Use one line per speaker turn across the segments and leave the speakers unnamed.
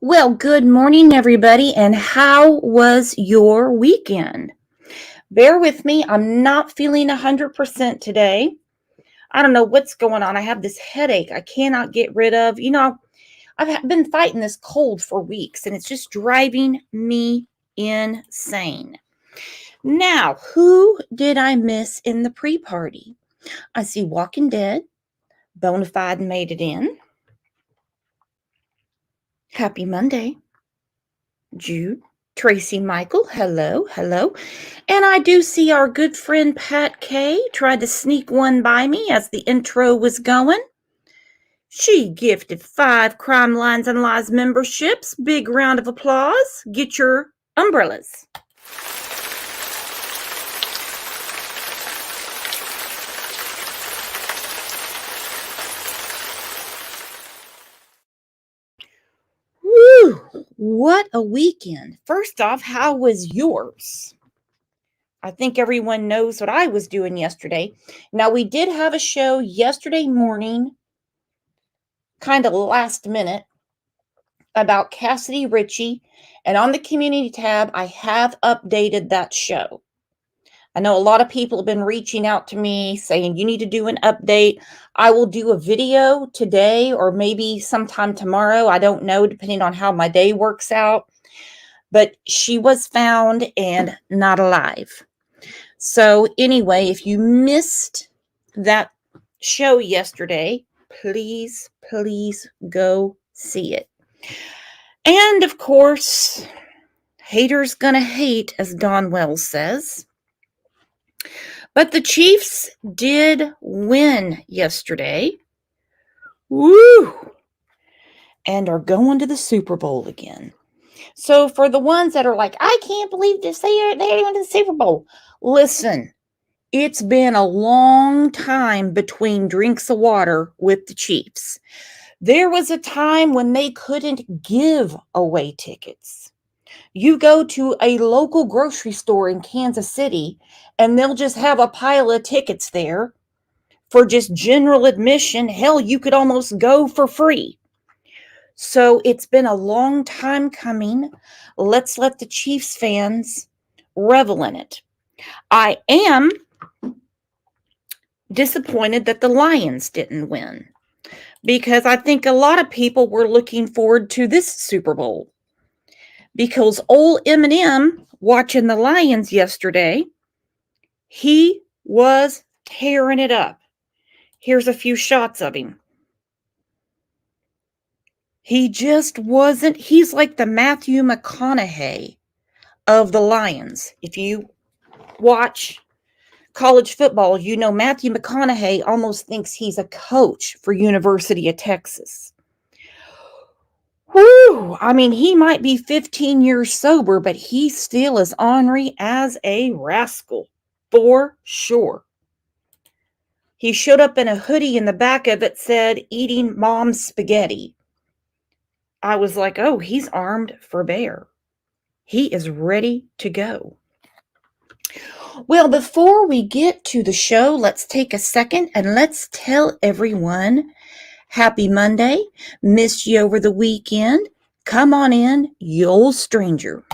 Well, good morning, everybody, and how was your weekend? Bear with me, I'm not feeling 100% today. I don't know what's going on. I have this headache I cannot get rid of. I've been fighting this cold for weeks, and it's just driving me insane. Now, who did I miss in the pre party? I see Walking Dead, Bonafide made it in. Happy Monday. Jude, Tracy Michael, hello, hello. And I do see our good friend Pat Kay tried to sneak one by me as the intro was going. She gifted 5 Crime Lines and Lies memberships. Big round of applause. Get your umbrellas. Woo! What a weekend. First off, how was yours? I think everyone knows what I was doing yesterday. Now, we did have a show yesterday morning, kind of last minute, about Cassidy Ritchie. And on the community tab, I have updated that show. I know a lot of people have been reaching out to me saying, you need to do an update. I will do a video today or maybe sometime tomorrow. I don't know, depending on how my day works out. But she was found and not alive. So anyway, if you missed that show yesterday, please go see it. And of course, haters gonna hate, as Don Wells says. But the Chiefs did win yesterday. Woo! And are going to the Super Bowl again. So for the ones that are like, I can't believe this, they went to the Super Bowl. Listen, it's been a long time between drinks of water with the Chiefs. There was a time when they couldn't give away tickets. You go to a local grocery store in Kansas City, and they'll just have a pile of tickets there for just general admission. Hell, you could almost go for free. So it's been a long time coming. Let's let the Chiefs fans revel in it. I am disappointed that the Lions didn't win, because I think a lot of people were looking forward to this Super Bowl. Because old Eminem, watching the Lions yesterday, he was tearing it up. Here's a few shots of him. He just wasn't, he's like the Matthew McConaughey of the Lions. If you watch college football, you know Matthew McConaughey almost thinks he's a coach for University of Texas. Whew, I mean, he might be 15 years sober, but he still is ornery as a rascal, for sure. He showed up in a hoodie, and the back of it said, eating mom's spaghetti. I was like, oh, he's armed for bear. He is ready to go. Well, before we get to the show, let's take a second and let's tell everyone happy Monday. Missed you over the weekend. Come on in, you old stranger.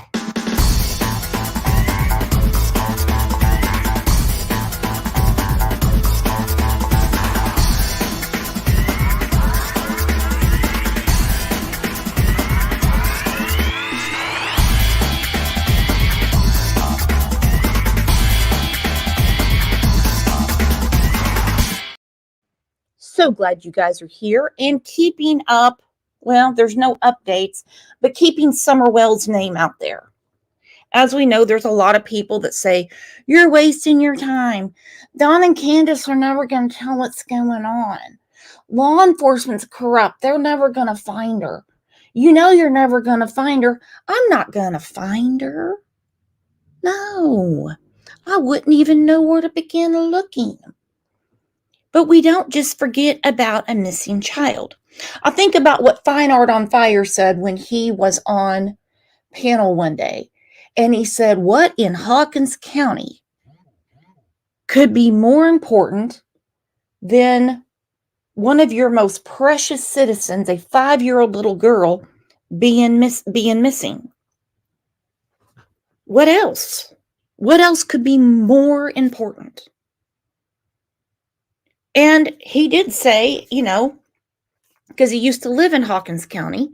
So glad you guys are here and keeping up. Well, there's no updates, but keeping Summerwell's name out there. As we know, there's a lot of people that say, you're wasting your time. Don and Candace are never going to tell what's going on. Law enforcement's corrupt. They're never going to find her. You know you're never going to find her. I'm not going to find her. No, I wouldn't even know where to begin looking. But we don't just forget about a missing child. I think about what Fine Art on Fire said when he was on panel one day. And he said, what in Hawkins County could be more important than one of your most precious citizens, a 5-year-old little girl, being missing. What else? What else could be more important? And he did say, because he used to live in Hawkins County,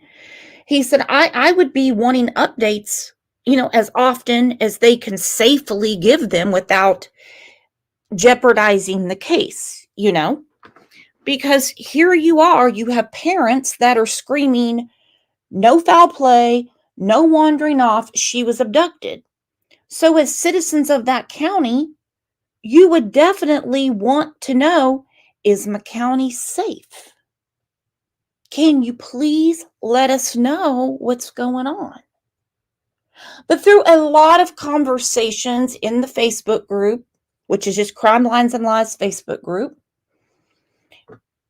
he said, I would be wanting updates, as often as they can safely give them without jeopardizing the case, because here you are, you have parents that are screaming, no foul play, no wandering off, she was abducted. So, as citizens of that county, you would definitely want to know, is my county safe? Can you please let us know what's going on? But through a lot of conversations in the Facebook group, which is just Crime Lines and Lies Facebook group,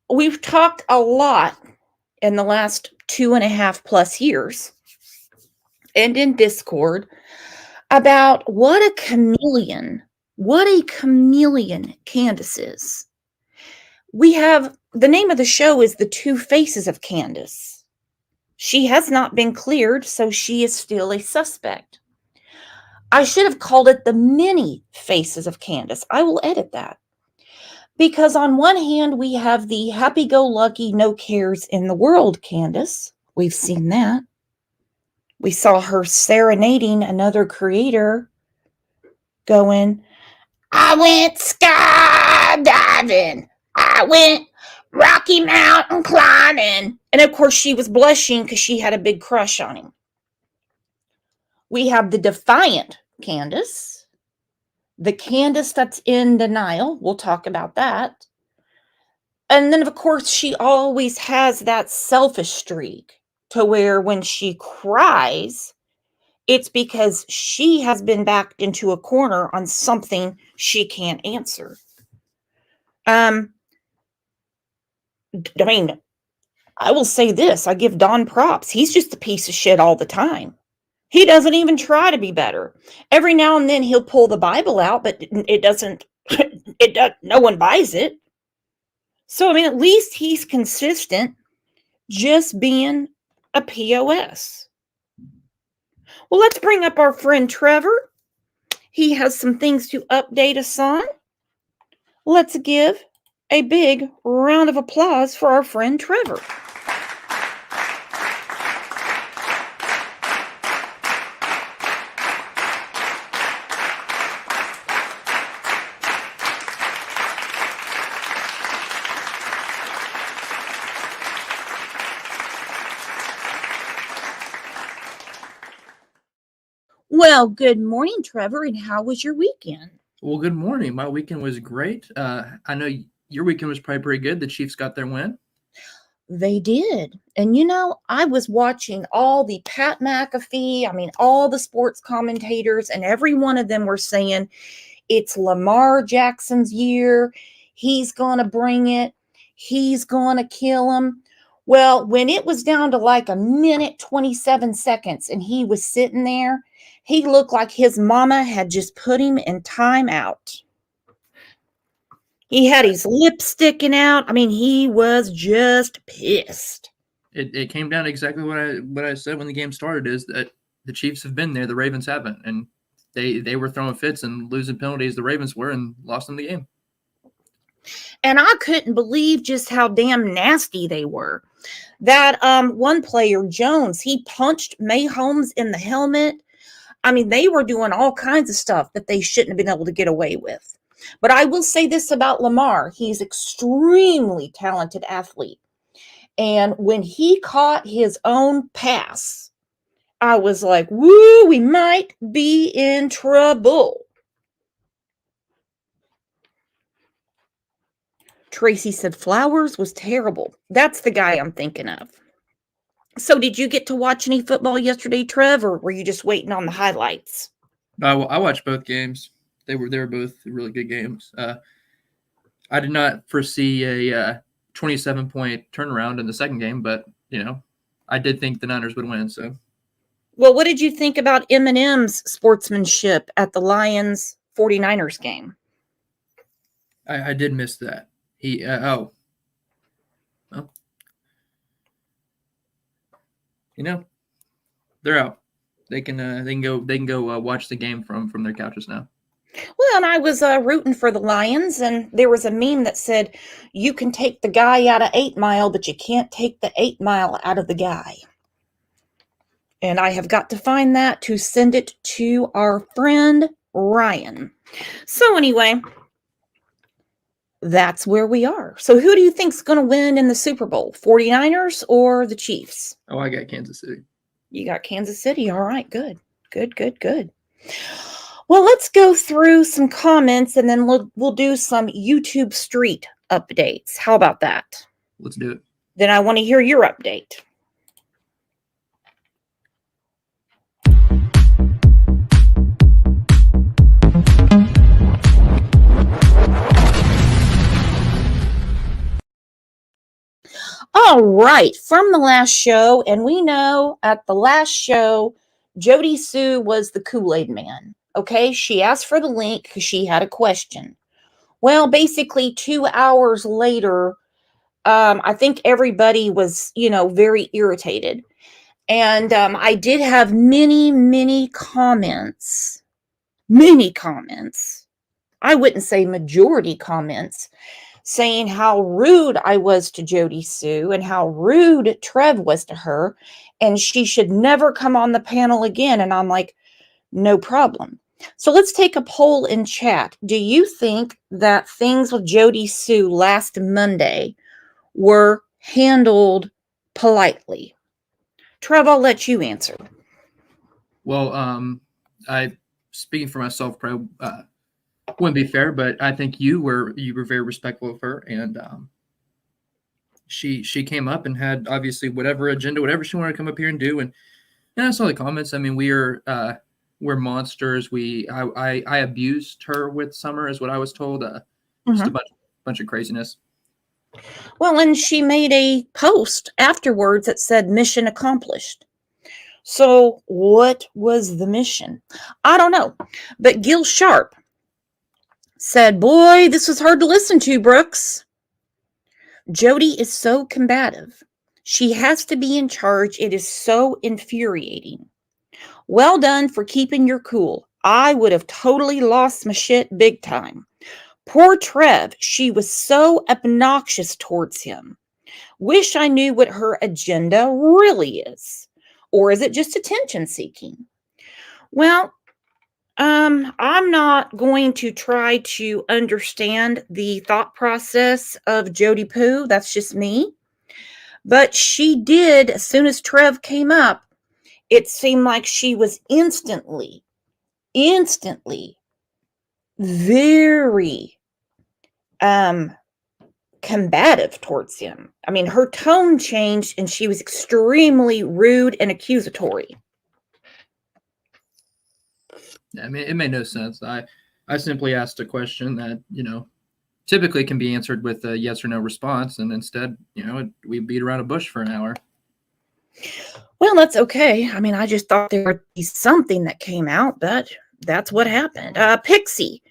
we've talked a lot in the last 2.5+ years and in Discord about what a chameleon Candace is. We have the name of the show is The Two Faces of Candace. She has not been cleared, so she is still a suspect. I should have called it The Many Faces of Candace. I will edit that. Because on one hand, we have the happy-go-lucky, no cares in the world Candace. We've seen that. We saw her serenading another creator going, I went skydiving. I went Rocky Mountain climbing. And of course, she was blushing because she had a big crush on him. We have the defiant Candace, the Candace that's in denial. We'll talk about that. And then, of course, she always has that selfish streak to where when she cries, it's because she has been backed into a corner on something she can't answer. I mean, I will say this. I give Don props. He's just a piece of shit all the time. He doesn't even try to be better. Every now and then he'll pull the Bible out, but it doesn't, no one buys it. So, I mean, at least he's consistent just being a POS. Well, let's bring up our friend Trevor. He has some things to update us on. Let's give a big round of applause for our friend Trevor. Well, good morning, Trevor, and how was your weekend?
Well, good morning. My weekend was great. I know your weekend was probably pretty good. The Chiefs got their win.
They did. And I was watching all the Pat McAfee, all the sports commentators, and every one of them were saying it's Lamar Jackson's year. He's going to bring it. He's going to kill him. Well, when it was down to like a minute, 27 seconds, and he was sitting there, he looked like his mama had just put him in timeout. He had his lip sticking out. He was just pissed.
It came down to exactly what I said when the game started, is that the Chiefs have been there, the Ravens haven't, and they were throwing fits and losing penalties. The Ravens were, and lost them the game.
And I couldn't believe just how damn nasty they were. That one player, Jones, he punched Mahomes in the helmet. They were doing all kinds of stuff that they shouldn't have been able to get away with. But I will say this about Lamar. He's extremely talented athlete. And when he caught his own pass, I was like, woo, we might be in trouble. Tracy said Flowers was terrible. That's the guy I'm thinking of. So did you get to watch any football yesterday, Trev, or were you just waiting on the highlights?
I watched both games. They were both really good games. I did not foresee a 27-point turnaround in the second game, but I did think the Niners would win. So,
well, what did you think about Eminem's sportsmanship at the Lions 49ers game?
I did miss that. Well, they're out. They can go watch the game from their couches now.
Well, and I was rooting for the Lions, and there was a meme that said, "You can take the guy out of 8 Mile, but you can't take the 8 Mile out of the guy." And I have got to find that to send it to our friend Ryan. So anyway, that's where we are. So who do you think's going to win in the Super Bowl? 49ers or the Chiefs?
Oh, I got Kansas City.
You got Kansas City. All right, good. Good. Well, let's go through some comments and then we'll do some YouTube Street updates. How about that?
Let's do it.
Then I want to hear your update. All right, from the last show, and we know at the last show, Jody Sue was the Kool-Aid man. Okay, she asked for the link because she had a question. Well, basically 2 hours later, I think everybody was, very irritated. And I did have many comments. Many comments. I wouldn't say majority comments saying how rude I was to Jody Sue and how rude Trev was to her, and she should never come on the panel again. And I'm like, no problem. So let's take a poll in chat. Do you think that things with Jody Sue last Monday were handled politely? Trev, I'll let you answer.
Well, I speaking for myself, probably wouldn't be fair, but I think you were very respectful of her, and she came up and had obviously whatever agenda, whatever she wanted to come up here and do, and I saw the comments. I mean, we're monsters. I abused her with Summer, is what I was told. Just a bunch of craziness.
Well, and she made a post afterwards that said mission accomplished. So what was the mission? I don't know. But Gil Sharp said, boy, this was hard to listen to, Brooks. Jody is so combative. She has to be in charge. It is so infuriating. Well done for keeping your cool. I would have totally lost my shit big time. Poor Trev, she was so obnoxious towards him. Wish I knew what her agenda really is. Or is it just attention seeking? Well, I'm not going to try to understand the thought process of Jody Poo. That's just me. But she did, as soon as Trev came up, it seemed like she was instantly very combative towards him. I mean, her tone changed and she was extremely rude and accusatory.
I mean, it made no sense. I simply asked a question that, typically can be answered with a yes or no response. And instead, we beat around a bush for an hour.
Well, that's okay. I mean, I just thought there would be something that came out, but that's what happened. Pixie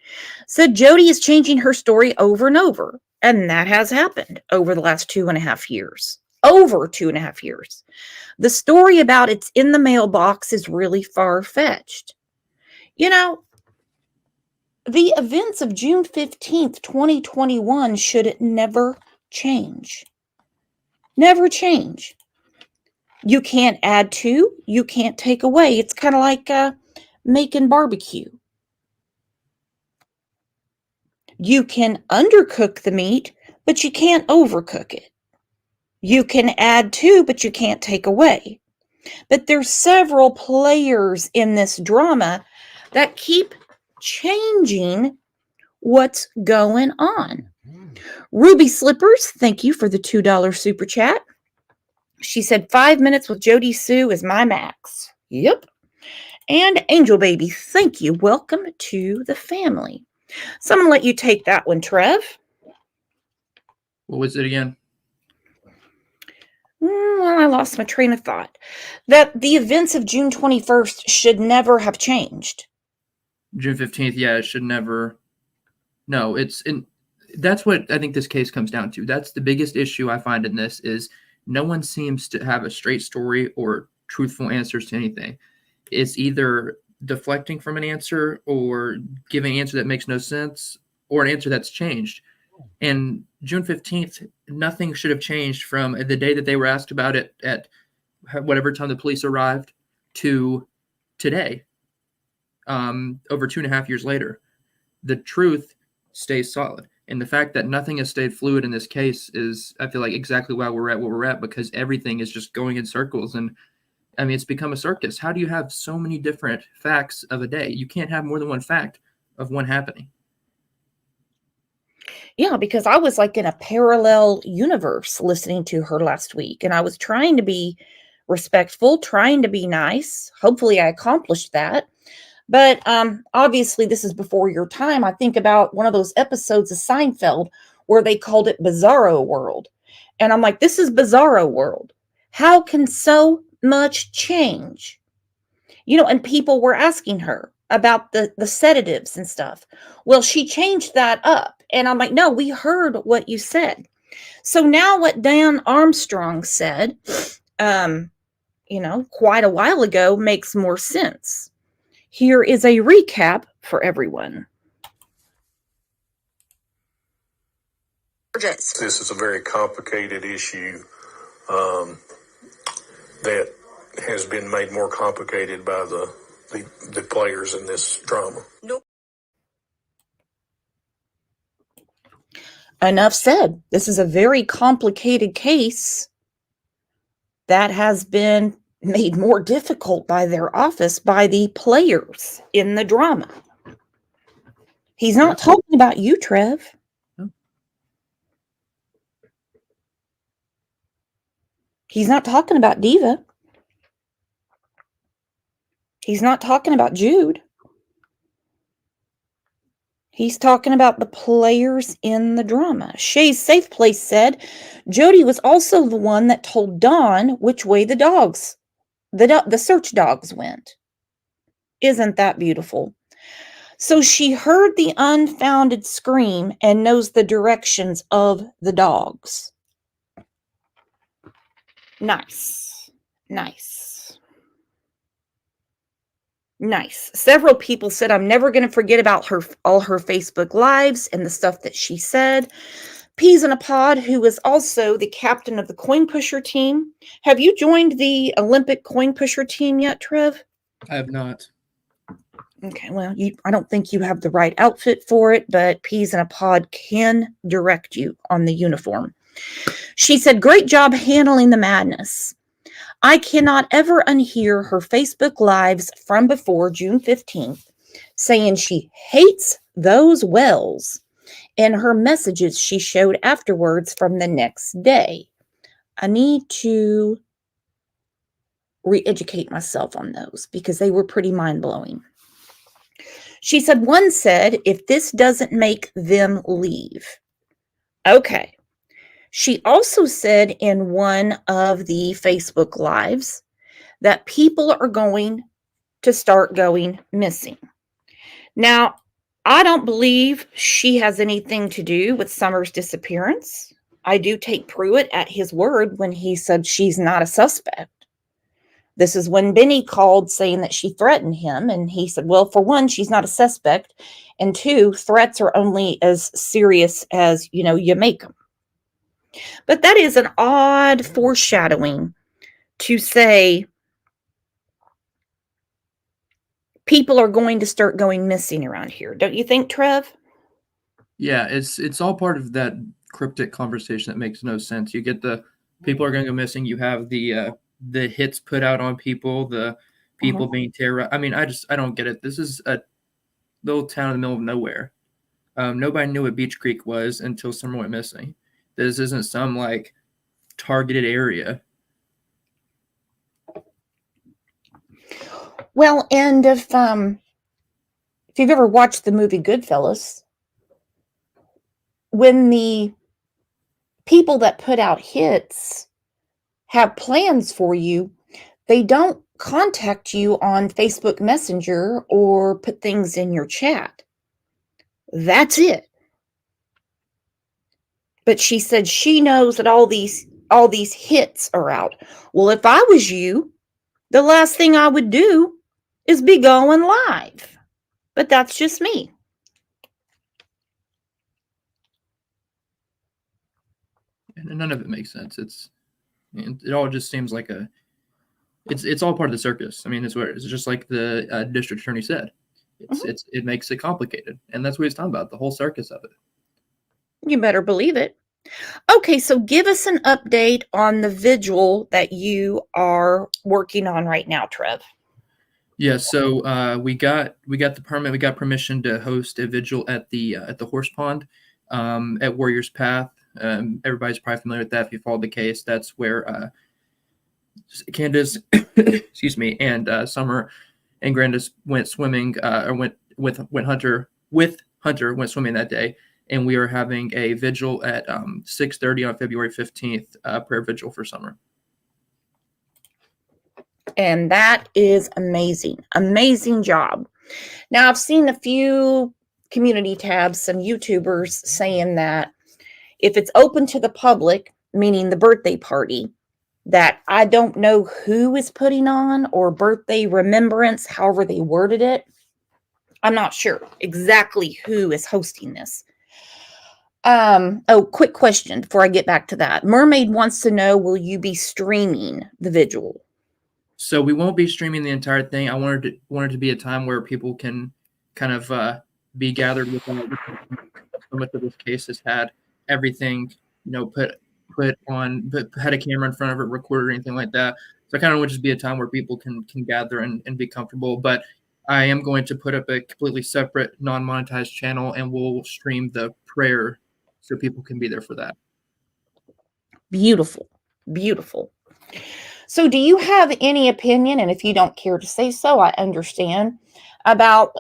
said Jody is changing her story over and over. And that has happened over the last 2.5 years. Over 2.5 years. The story about it's in the mailbox is really far-fetched. The events of June 15th, 2021 should never change. Never change. You can't add to, you can't take away. It's kind of like making barbecue. You can undercook the meat, but you can't overcook it. You can add to, but you can't take away. But there's several players in this drama that keep changing what's going on. Ruby Slippers, thank you for the $2 super chat. She said 5 minutes with Jody Sue is my max. Yep. And Angel Baby, thank you. Welcome to the family. So I'm going to let you take that one, Trev.
What was it again?
Well, I lost my train of thought. That the events of June 21st should never have changed.
June 15th, yeah, it should never. No, that's what I think this case comes down to. That's the biggest issue I find in this is no one seems to have a straight story or truthful answers to anything. It's either deflecting from an answer or giving an answer that makes no sense or an answer that's changed. And June 15th, nothing should have changed from the day that they were asked about it at whatever time the police arrived to today, over 2.5 years later. The truth stays solid. And the fact that nothing has stayed fluid in this case is, I feel like, exactly why we're at what we're at, because everything is just going in circles. And I mean, it's become a circus. How do you have so many different facts of a day? You can't have more than one fact of one happening.
Yeah, because I was like in a parallel universe listening to her last week, and I was trying to be respectful, trying to be nice. Hopefully I accomplished that. But obviously this is before your time. I think about one of those episodes of Seinfeld where they called it Bizarro World. And I'm like, this is Bizarro World. How can so much change? And people were asking her about the sedatives and stuff. Well, she changed that up. And I'm like, no, we heard what you said. So now what Dan Armstrong said, quite a while ago makes more sense. Here is a recap for everyone.
This is a very complicated issue that has been made more complicated by the players in this drama.
Nope.
Enough said. This is a very complicated case that has been made more difficult by their office, by the players in the drama. He's not talking about you, Trev.
No.
He's not talking about Diva. He's not talking about Jude. He's talking about the players in the drama. Shay's Safe Place said, Jody was also the one that told Dawn which way the search dogs went. Isn't that beautiful? So she heard the unfounded scream and knows the directions of the dogs. Nice. Several people said, I'm never going to forget about all her Facebook lives and the stuff that she said. Peas in a Pod, who is also the captain of the coin pusher team. Have you joined the Olympic coin pusher team yet, Trev?
I have not.
Okay, well, I don't think you have the right outfit for it, but Peas in a Pod can direct you on the uniform. She said, great job handling the madness. I cannot ever unhear her Facebook lives from before June 15th, saying she hates those Wells, and her messages she showed afterwards from the next day. I need to re-educate myself on those because they were pretty mind-blowing. She said, one said, if this doesn't make them leave. Okay. She also said in one of the Facebook lives that people are going to start going missing. Now, I don't believe she has anything to do with Summer's disappearance. I do take Pruitt at his word when he said she's not a suspect. This is when Benny called saying that she threatened him, and he said, well, for one, she's not a suspect, and two, threats are only as serious as, you make them. But that is an odd foreshadowing to say people are going to start going missing around here. Don't you think, Trev?
Yeah, it's all part of that cryptic conversation that makes no sense. You get the people are going to go missing. You have the hits put out on people, the people being terrorized. I mean, I don't get it. This is a little town in the middle of nowhere. Nobody knew what Beach Creek was until someone went missing. This isn't some like targeted area.
Well, and if you've ever watched the movie Goodfellas, when the people that put out hits have plans for you, they don't contact you on Facebook Messenger or put things in your chat. That's it. But she said she knows that all these hits are out. Well, if I was you, The last thing I would do is be going live. But that's just me.
And none of it makes sense. It all just seems like it's all part of the circus. I mean, it's just like the district attorney said. It makes it complicated, and that's what he's talking about, the whole circus of it.
You better believe it. Okay, so give us an update on the vigil that you are working on right now, Trev.
Yeah, so we got the permit. We got permission to host a vigil at the horse pond at Warriors Path. Everybody's probably familiar with that if you followed the case. That's where Candace, excuse me, and Summer and Grandis went swimming, or went Hunter went swimming that day, and we are having a vigil at 6:30 on February 15th, prayer vigil for Summer.
And that is amazing. Amazing job. Now, I've seen a few community tabs, some YouTubers saying that if it's open to the public, meaning the birthday party, that I don't know who is putting on, or birthday remembrance, however they worded it. I'm not sure exactly who is hosting this. Quick question before I get back to that. Mermaid wants to know, will you be streaming the vigil?
So we won't be streaming the entire thing. I wanted to be a time where people can kind of be gathered with so much of this case has had everything, put on, but had a camera in front of it, recorded or anything like that. So I kind of want to just be a time where people can gather and be comfortable. But I am going to put up a completely separate non-monetized channel, and we'll stream the prayer so people can be there for that.
Beautiful. Beautiful. So do you have any opinion, and if you don't care to say so, I understand, about,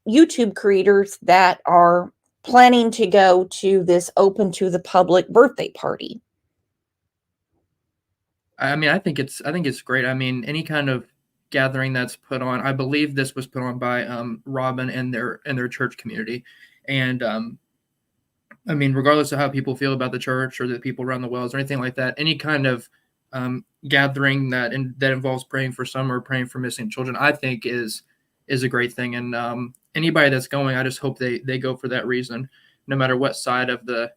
YouTube creators that are planning to go to this open to the public birthday party?
I mean, I think it's great. I mean, any kind of gathering that's put on, I believe this was put on by Robin and their church community. And I mean, regardless of how people feel about the church or the people around the wells or anything like that, any kind of gathering that involves praying for Summer or praying for missing children, I think is a great thing. And anybody that's going, I just hope they go for that reason, no matter what side of the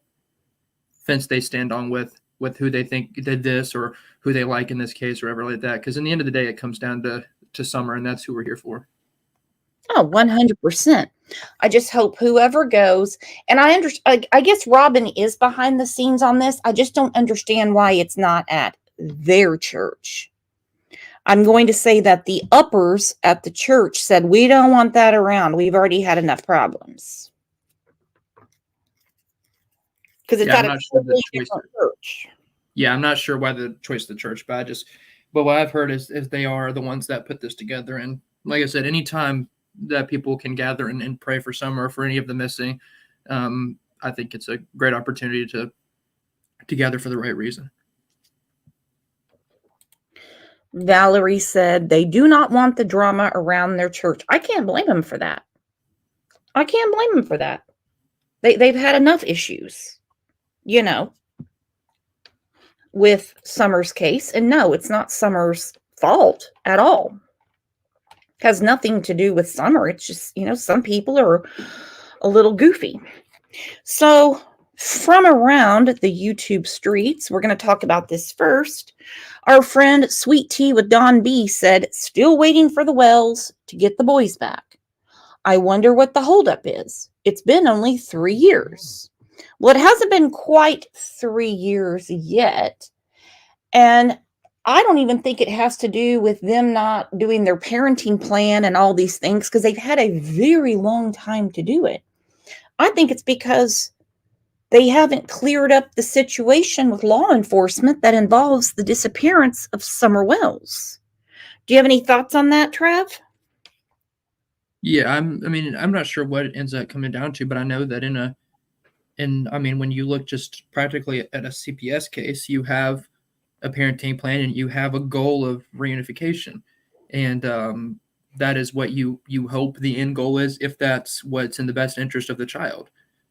fence they stand on with who they think did this or who they like in this case or whatever like that. Because in the end of the day, it comes down to Summer, and that's who we're here for.
Oh, 100%. I just hope whoever goes, and I guess Robin is behind the scenes on this. I just don't understand why it's not at their church. I'm going to say that the uppers at the church said, we don't want that around. We've already had enough problems. Because it's at a totally different church.
Yeah, I'm not sure why the choice of the church, but what I've heard is they are the ones that put this together. And like I said, anytime that people can gather and pray for Summer or for any of the missing, I think it's a great opportunity to gather for the right reason.
Valerie said they do not want the drama around their church. I can't blame them for that. They've had enough issues, with Summer's case. And no, it's not Summer's fault at all. It has nothing to do with Summer. It's just, some people are a little goofy. So from around the YouTube streets, we're going to talk about this first. Our friend Sweet Tea with Don B said, still waiting for the Wells to get the boys back. I wonder what the holdup is. It's been only 3 years. Well, it hasn't been quite 3 years yet. And I don't even think it has to do with them not doing their parenting plan and all these things, because they've had a very long time to do it. I think it's because they haven't cleared up the situation with law enforcement that involves the disappearance of Summer Wells. Do you have any thoughts on that, Trev?
Yeah, I'm not sure what it ends up coming down to, but I know that when you look just practically at a CPS case, you have a parenting plan and you have a goal of reunification. And that is what you hope the end goal is, if that's what's in the best interest of the child,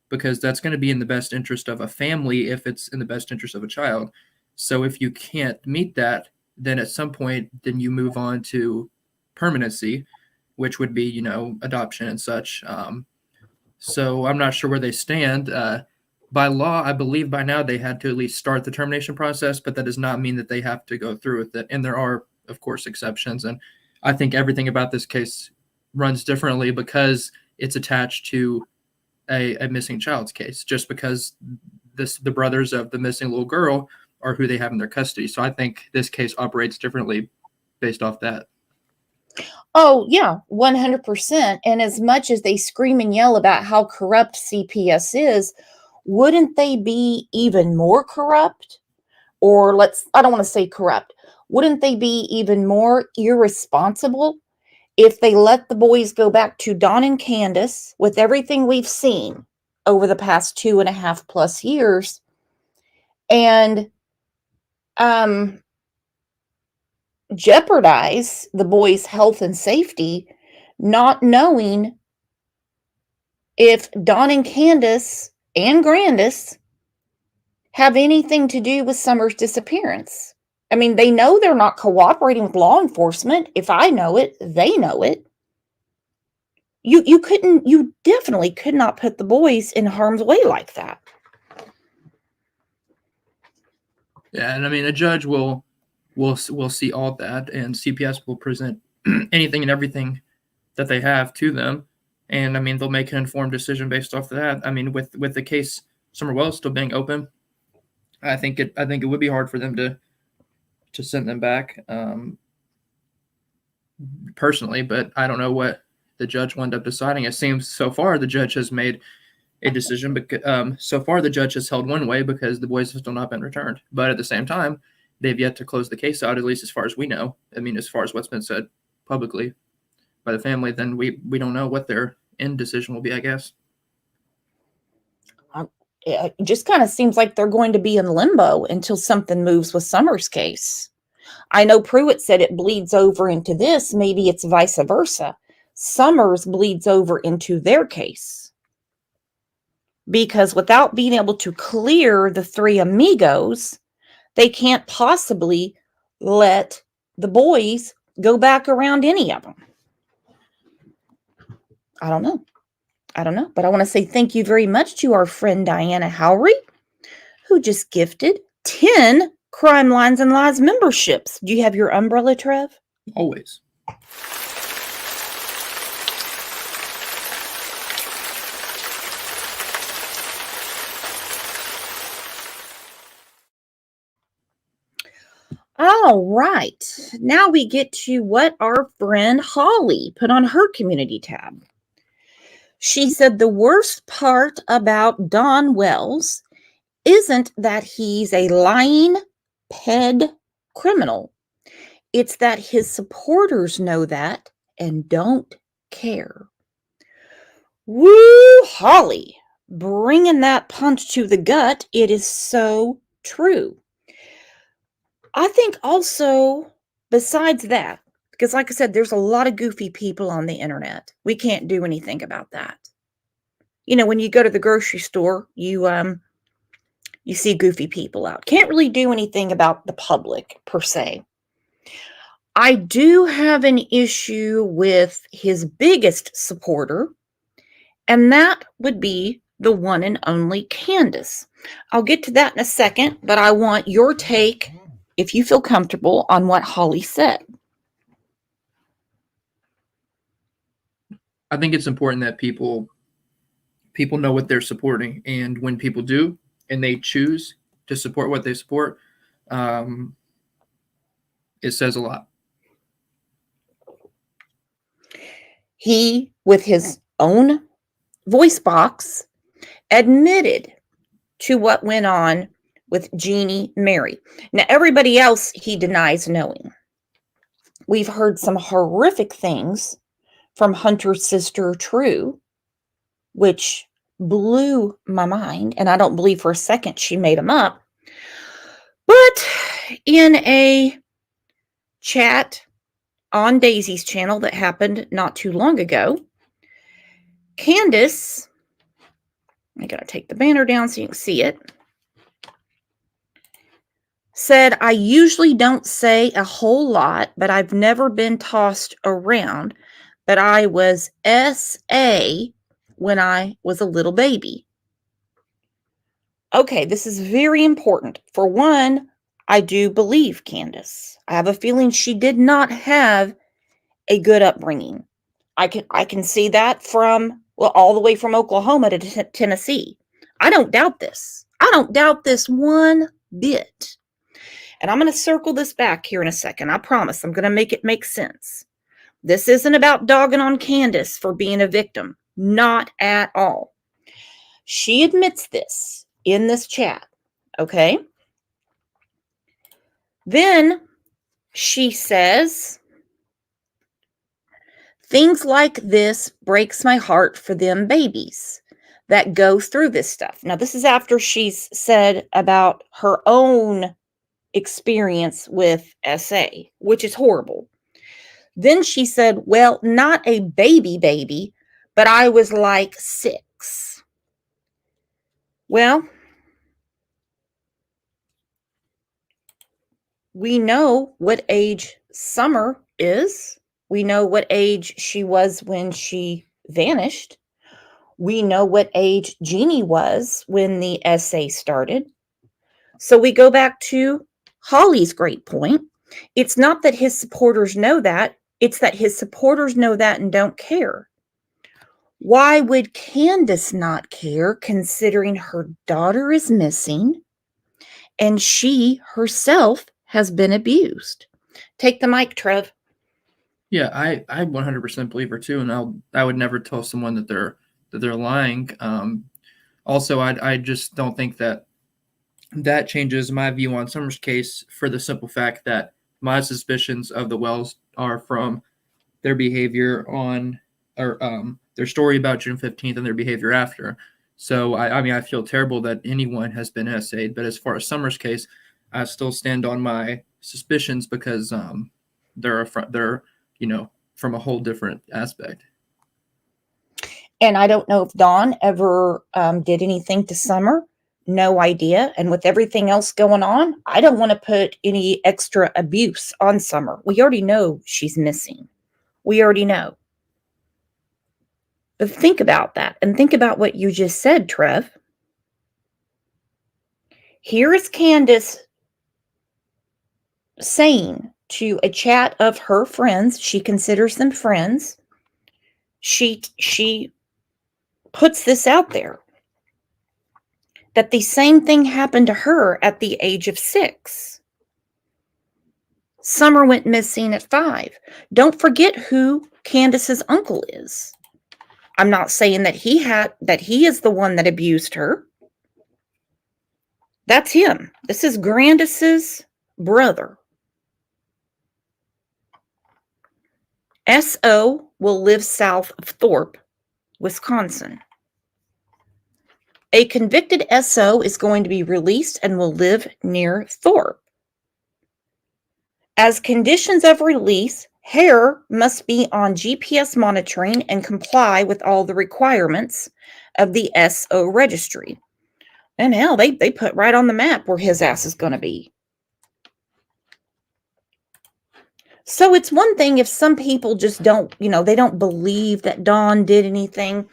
because that's going to be in the best interest of a family if it's in the best interest of a child. So if you can't meet that, then at some point, then you move on to permanency, which would be, adoption and such. So I'm not sure where they stand. By law, I believe by now they had to at least start the termination process, but that does not mean that they have to go through with it. And there are, of course, exceptions. And I think everything about this case runs differently because it's attached to a missing child's case, just because the brothers of the missing little girl are who they have in their custody. So I think this case operates differently based off that.
Oh, yeah, 100%. And as much as they scream and yell about how corrupt CPS is, wouldn't they be even more corrupt? Or I don't want to say corrupt. Wouldn't they be even more irresponsible if they let the boys go back to Don and Candace with everything we've seen over the past 2.5+ years and jeopardize the boys' health and safety, not knowing if Don and Candace and Grandis have anything to do with Summer's disappearance? I mean, they know they're not cooperating with law enforcement. If I know it, they know it. You definitely could not put the boys in harm's way like that.
Yeah, and I mean, a judge will see all that, and CPS will present anything and everything that they have to them, and I mean, they'll make an informed decision based off of that. I mean, with the case Summer Wells still being open, I think it would be hard for them to send them back, personally, but I don't know what the judge will end up deciding. It seems so far the judge has made a decision, because so far the judge has held one way because the boys have still not been returned. But at the same time, they've yet to close the case out, at least as far as we know. I mean, as far as what's been said publicly by the family, then we don't know what their end decision will be, I guess.
It just kind of seems like they're going to be in limbo until something moves with Summer's case. I know Pruitt said it bleeds over into this. Maybe it's vice versa. Summers bleeds over into their case. Because without being able to clear the three amigos, they can't possibly let the boys go back around any of them. I don't know. But I want to say thank you very much to our friend Diana Howry, who just gifted 10 Crime Lines and Lies memberships. Do you have your umbrella, Trev?
Always.
All right. Now we get to what our friend Holly put on her community tab. She said the worst part about Don Wells isn't that he's a lying ped criminal. It's that his supporters know that and don't care. Woo, Holly, bringing that punch to the gut. It is so true. I think also, besides that, because like I said, there's a lot of goofy people on the internet. We can't do anything about that. You know, when you go to the grocery store, you see goofy people out. Can't really do anything about the public per se. I do have an issue with his biggest supporter, and that would be the one and only Candace. I'll get to that in a second, but I want your take, if you feel comfortable, on what Holly said.
I think it's important that people know what they're supporting, and when people do and they choose to support what they support, it says a lot.
He, with his own voice box, admitted to what went on with Jeannie Mary. Now, everybody else he denies knowing. We've heard some horrific things from Hunter's sister, True, which blew my mind, and I don't believe for a second she made them up. But in a chat on Daisy's channel that happened not too long ago, Candace, I gotta take the banner down so you can see it. said, I usually don't say a whole lot, but I've never been tossed around. But I was SA when I was a little baby. Okay, this is very important. For one, I do believe Candace. I have a feeling she did not have a good upbringing. I can see that from, well, all the way from Oklahoma to Tennessee. I don't doubt this. I don't doubt this one bit. And I'm going to circle this back here in a second. I promise I'm going to make it make sense. This isn't about dogging on Candace for being a victim. Not at all. She admits this in this chat. Okay. Then she says, things like this breaks my heart for them babies that go through this stuff. Now, this is after she's said about her own experience with SA, which is horrible. Then she said, well, not a baby, but I was like 6. Well, we know what age Summer is. We know what age she was when she vanished. We know what age Jeannie was when the SA started. So we go back to Holly's great point. It's not that his supporters know that. It's that his supporters know that and don't care. Why would Candace not care, considering her daughter is missing and she herself has been abused? Take the mic, Trev.
Yeah, I 100% believe her too, and I would never tell someone that they're lying. Also, I just don't think that changes my view on Summer's case, for the simple fact that my suspicions of the Wells are from their behavior on, or their story about June 15th and their behavior after. So I mean, I feel terrible that anyone has been SA'd, but as far as Summer's case, I still stand on my suspicions because they're from a whole different aspect.
And I don't know if Dawn ever did anything to Summer. No idea. And with everything else going on, I don't want to put any extra abuse on Summer. We already know she's missing. We already know. But think about that, and think about what you just said, Trev. Here is Candace saying to a chat of her friends, she considers them friends, she puts this out there, that the same thing happened to her at the age of 6. Summer went missing at 5. Don't forget who Candace's uncle is. I'm not saying that he is the one that abused her. That's him. This is Candace's brother. S.O. will live south of Thorpe, Wisconsin. A convicted SO is going to be released and will live near Thorpe. As conditions of release, Hare must be on GPS monitoring and comply with all the requirements of the SO registry. And hell, they put right on the map where his ass is going to be. So it's one thing if some people just don't, they don't believe that Dawn did anything.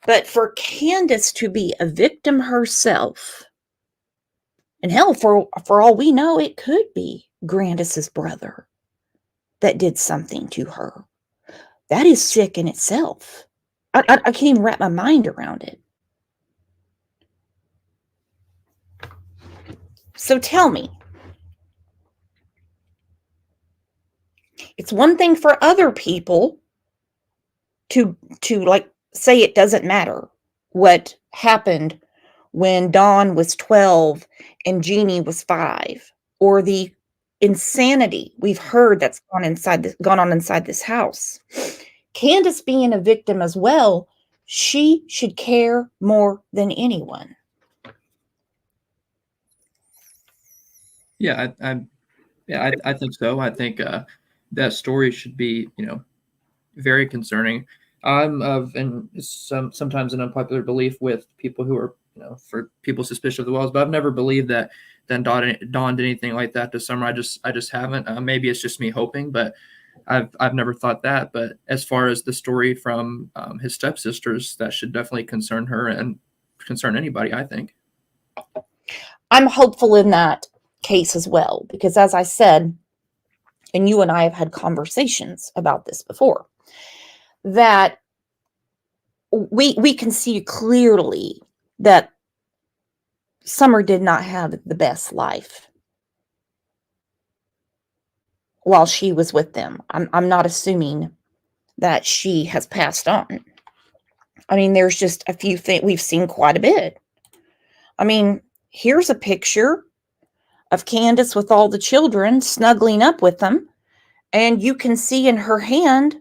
But for Candace to be a victim herself, and hell, for all we know, it could be Candace's brother that did something to her. That is sick in itself. I can't even wrap my mind around it. So tell me, it's one thing for other people to like say it doesn't matter what happened when Dawn was 12 and Jeannie was 5, or the insanity we've heard that's gone on inside this house. Candace being a victim as well, she should care more than anyone.
Yeah, I think so. I think that story should be, very concerning. I'm of, and sometimes an unpopular belief with people who are for people's suspicion of the wells. But I've never believed that Dawn did anything like that to Summer. I just haven't. Maybe it's just me hoping, but I've never thought that. But as far as the story from his stepsisters, that should definitely concern her and concern anybody, I think.
I'm hopeful in that case as well, because as I said, and you and I have had conversations about this before, that we can see clearly that Summer did not have the best life while she was with them. I'm not assuming that she has passed on. I mean, there's just a few things we've seen quite a bit. I mean, here's a picture of Candace with all the children snuggling up with them, and you can see in her hand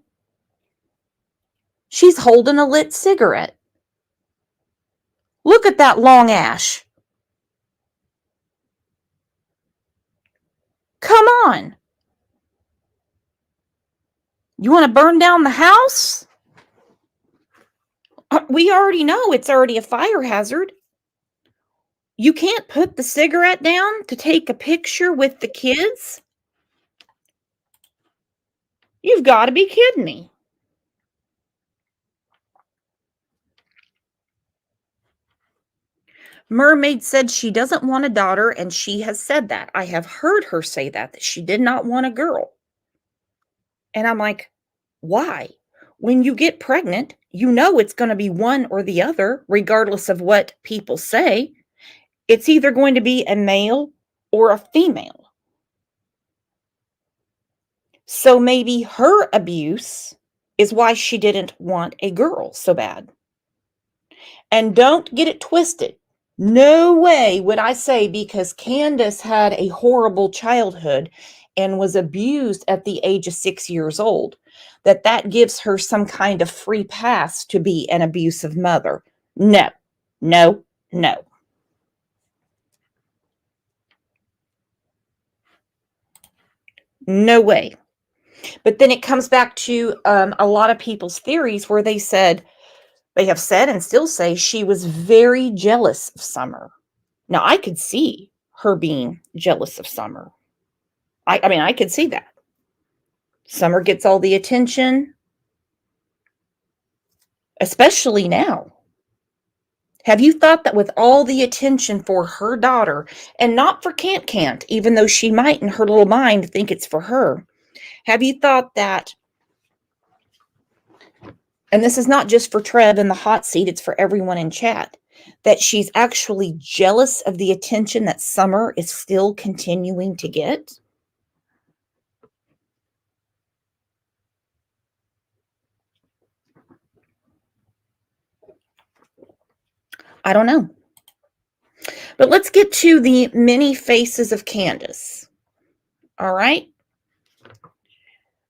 she's holding a lit cigarette. Look at that long ash. Come on. You want to burn down the house? We already know it's already a fire hazard. You can't put the cigarette down to take a picture with the kids? You've got to be kidding me. Mermaid said she doesn't want a daughter, and she has said that. I have heard her say that she did not want a girl. And I'm like, why? When you get pregnant, you know it's going to be one or the other, regardless of what people say. It's either going to be a male or a female. So maybe her abuse is why she didn't want a girl so bad. And don't get it twisted. No way would I say because Candace had a horrible childhood and was abused at the age of 6 years old, that gives her some kind of free pass to be an abusive mother. No, no, no. No way. But then it comes back to a lot of people's theories where they have said and still say she was very jealous of Summer. Now, I could see her being jealous of Summer. I mean, I could see that. Summer gets all the attention, especially now. Have you thought that with all the attention for her daughter, and not for Can't, even though she might in her little mind think it's for her, have you thought that, and this is not just for Trev in the hot seat, it's for everyone in chat, that she's actually jealous of the attention that Summer is still continuing to get? I don't know. But let's get to the many faces of Candace. All right.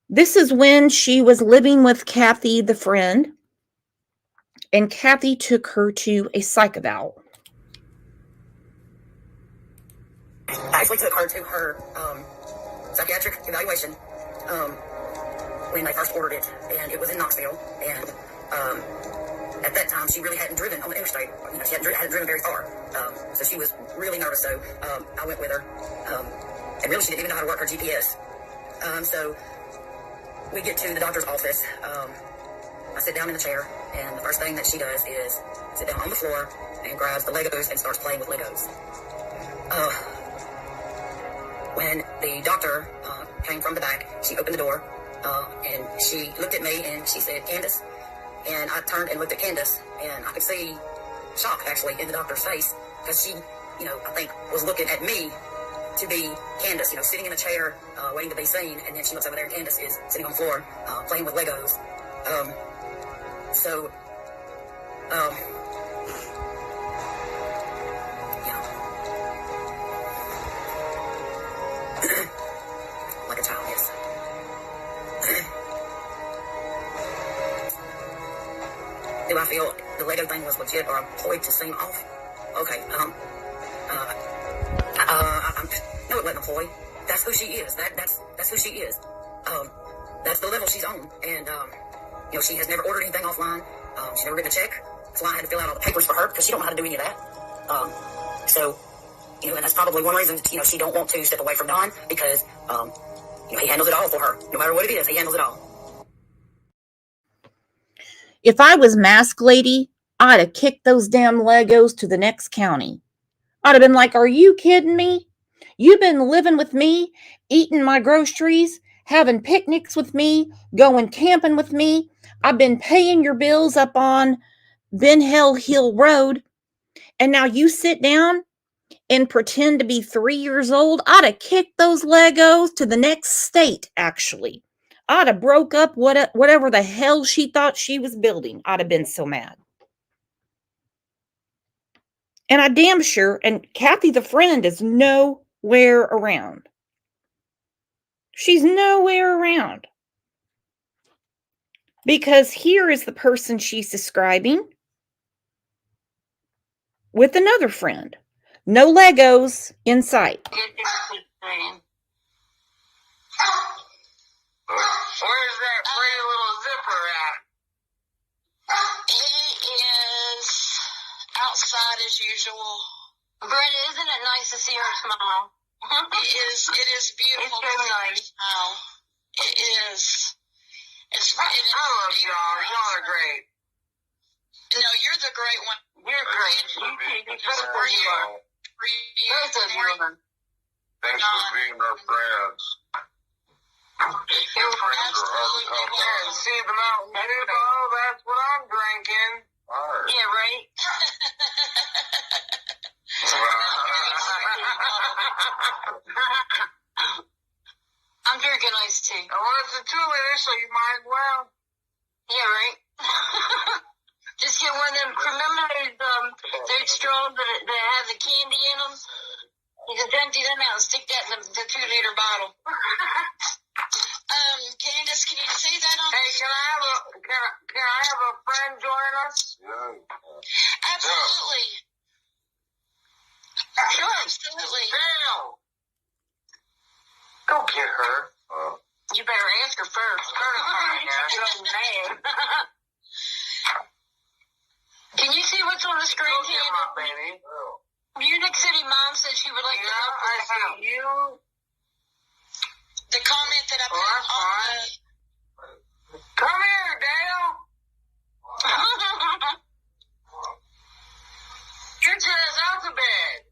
This is when she was living with Kathy, the friend, and Kathy took her to a psych eval.
I actually took her to her psychiatric evaluation when they first ordered it, and it was in Knoxville. And at that time, she really hadn't driven on the interstate. You know, she hadn't driven very far, so she was really nervous. So I went with her, and really she didn't even know how to work her GPS. So we get to the doctor's office. I sit down in the chair, and the first thing that she does is sit down on the floor and grabs the Legos and starts playing with Legos. When the doctor came from the back, she opened the door, and she looked at me and she said, "Candace." And I turned and looked at Candace, and I could see shock, actually, in the doctor's face, because she, I think, was looking at me to be Candace, sitting in a chair, waiting to be seen, and then she looks over there, and Candace is sitting on the floor, playing with Legos. Like a child, yes. Do I feel the Lego thing was legit or a ploy to seem off? Okay, no, it wasn't a ploy. That's who she is. That's who she is. That's the level she's on. And, she has never ordered anything offline. She's never written a check. That's why I had to fill out all the papers for her, because she don't know how to do any of that. So, you know, and that's probably one reason, you know, she don't want to step away from Don, because, you know, he handles it all for her. No matter what it is, he handles it all.
If I was Mask Lady, I'd have kicked those damn Legos to the next county. I'd have been like, are you kidding me? You've been living with me, eating my groceries, having picnics with me, going camping with me. I've been paying your bills up on Ben Hill Road. And now you sit down and pretend to be 3 years old? I'd have kicked those Legos to the next state, actually. I'd have broke up whatever the hell she thought she was building. I'd have been so mad. And I damn sure, and Kathy the friend is nowhere around. She's nowhere around. Because here is the person she's describing with another friend. No Legos in sight.
Where's that pretty little zipper at? He is outside as usual. Brenda, isn't it nice to see her smile? It is beautiful. It's so nice. Oh, it is. I love y'all. Y'all are great. No, you're the great one. You're great. For you. Both of you. Thanks for being our friends. Your friends are see the Mountain Dew. Oh, that's what I'm drinking. Right. Yeah, right. I'm drinking iced tea. Well, it's a 2-liter, so you might as well. Yeah, right. Just get one of them. Remember those straws that have the candy in them? You just empty them out and stick that in the 2-liter bottle. Candace, can you say that on? Hey, can I have a friend join us? Yeah. Absolutely. Sure, absolutely. Dale! Go get her. You better ask her first. Can you see what's on the screen? Go get my baby. Munich City Mom said she would like to help with the house. You. The comment that I put on the... Come here, Dale. Get your ass out of bed.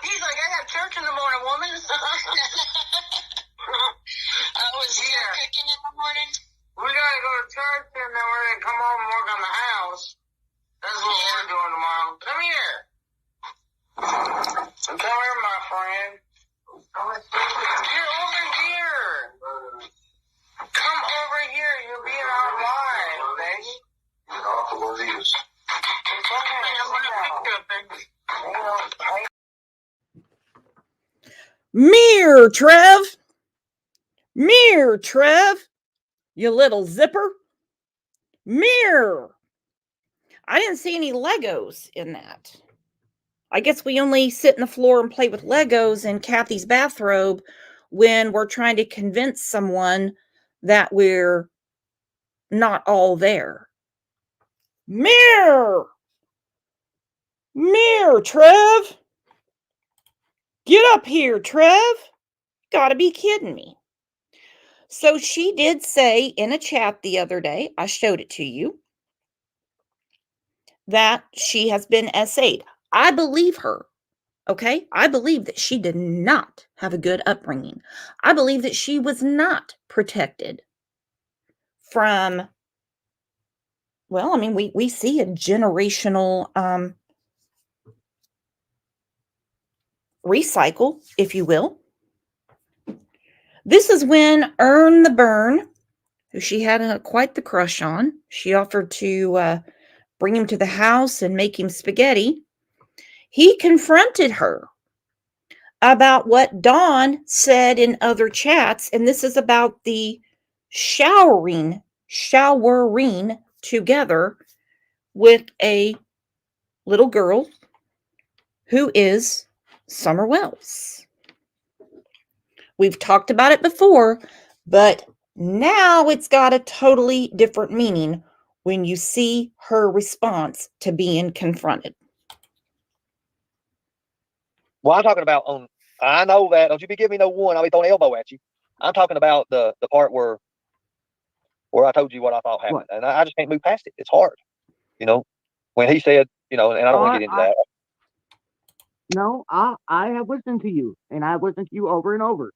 He's like, I got church in the morning, woman. Was he cooking in the morning? We gotta go to church and then we're gonna come home and work on the house. That's what we're doing tomorrow. Come here. Come here, my friend. You're over here. Come over here. You'll be in our lives, baby.
Mirror, Trev. Mirror, Trev. You little zipper. Mirror. I didn't see any Legos in that. I guess we only sit on the floor and play with Legos in Kathy's bathrobe when we're trying to convince someone that we're not all there. Mirror! Mirror, Trev! Get up here, Trev! Gotta be kidding me. So she did say in a chat the other day, I showed it to you, that she has been SA'd. I believe her. Okay? I believe that she did not have a good upbringing. I believe that she was not protected from, well, I mean, we see a generational recycle, if you will. This is when Earn the Burn, who she had quite the crush on, she offered to bring him to the house and make him spaghetti. He confronted her about what Dawn said in other chats, and this is about the showering together with a little girl who is Summer Wells. We've talked about it before, but now it's got a totally different meaning when you see her response to being confronted?
Well, I'm talking about I know that. Don't you be giving me no one. I'll be throwing an elbow at you. I'm talking about the part where I told you what I thought happened. And I just can't move past it. It's hard. When he said, and I don't want to get into that.
No, I have listened to you, and I've listened to you over and over.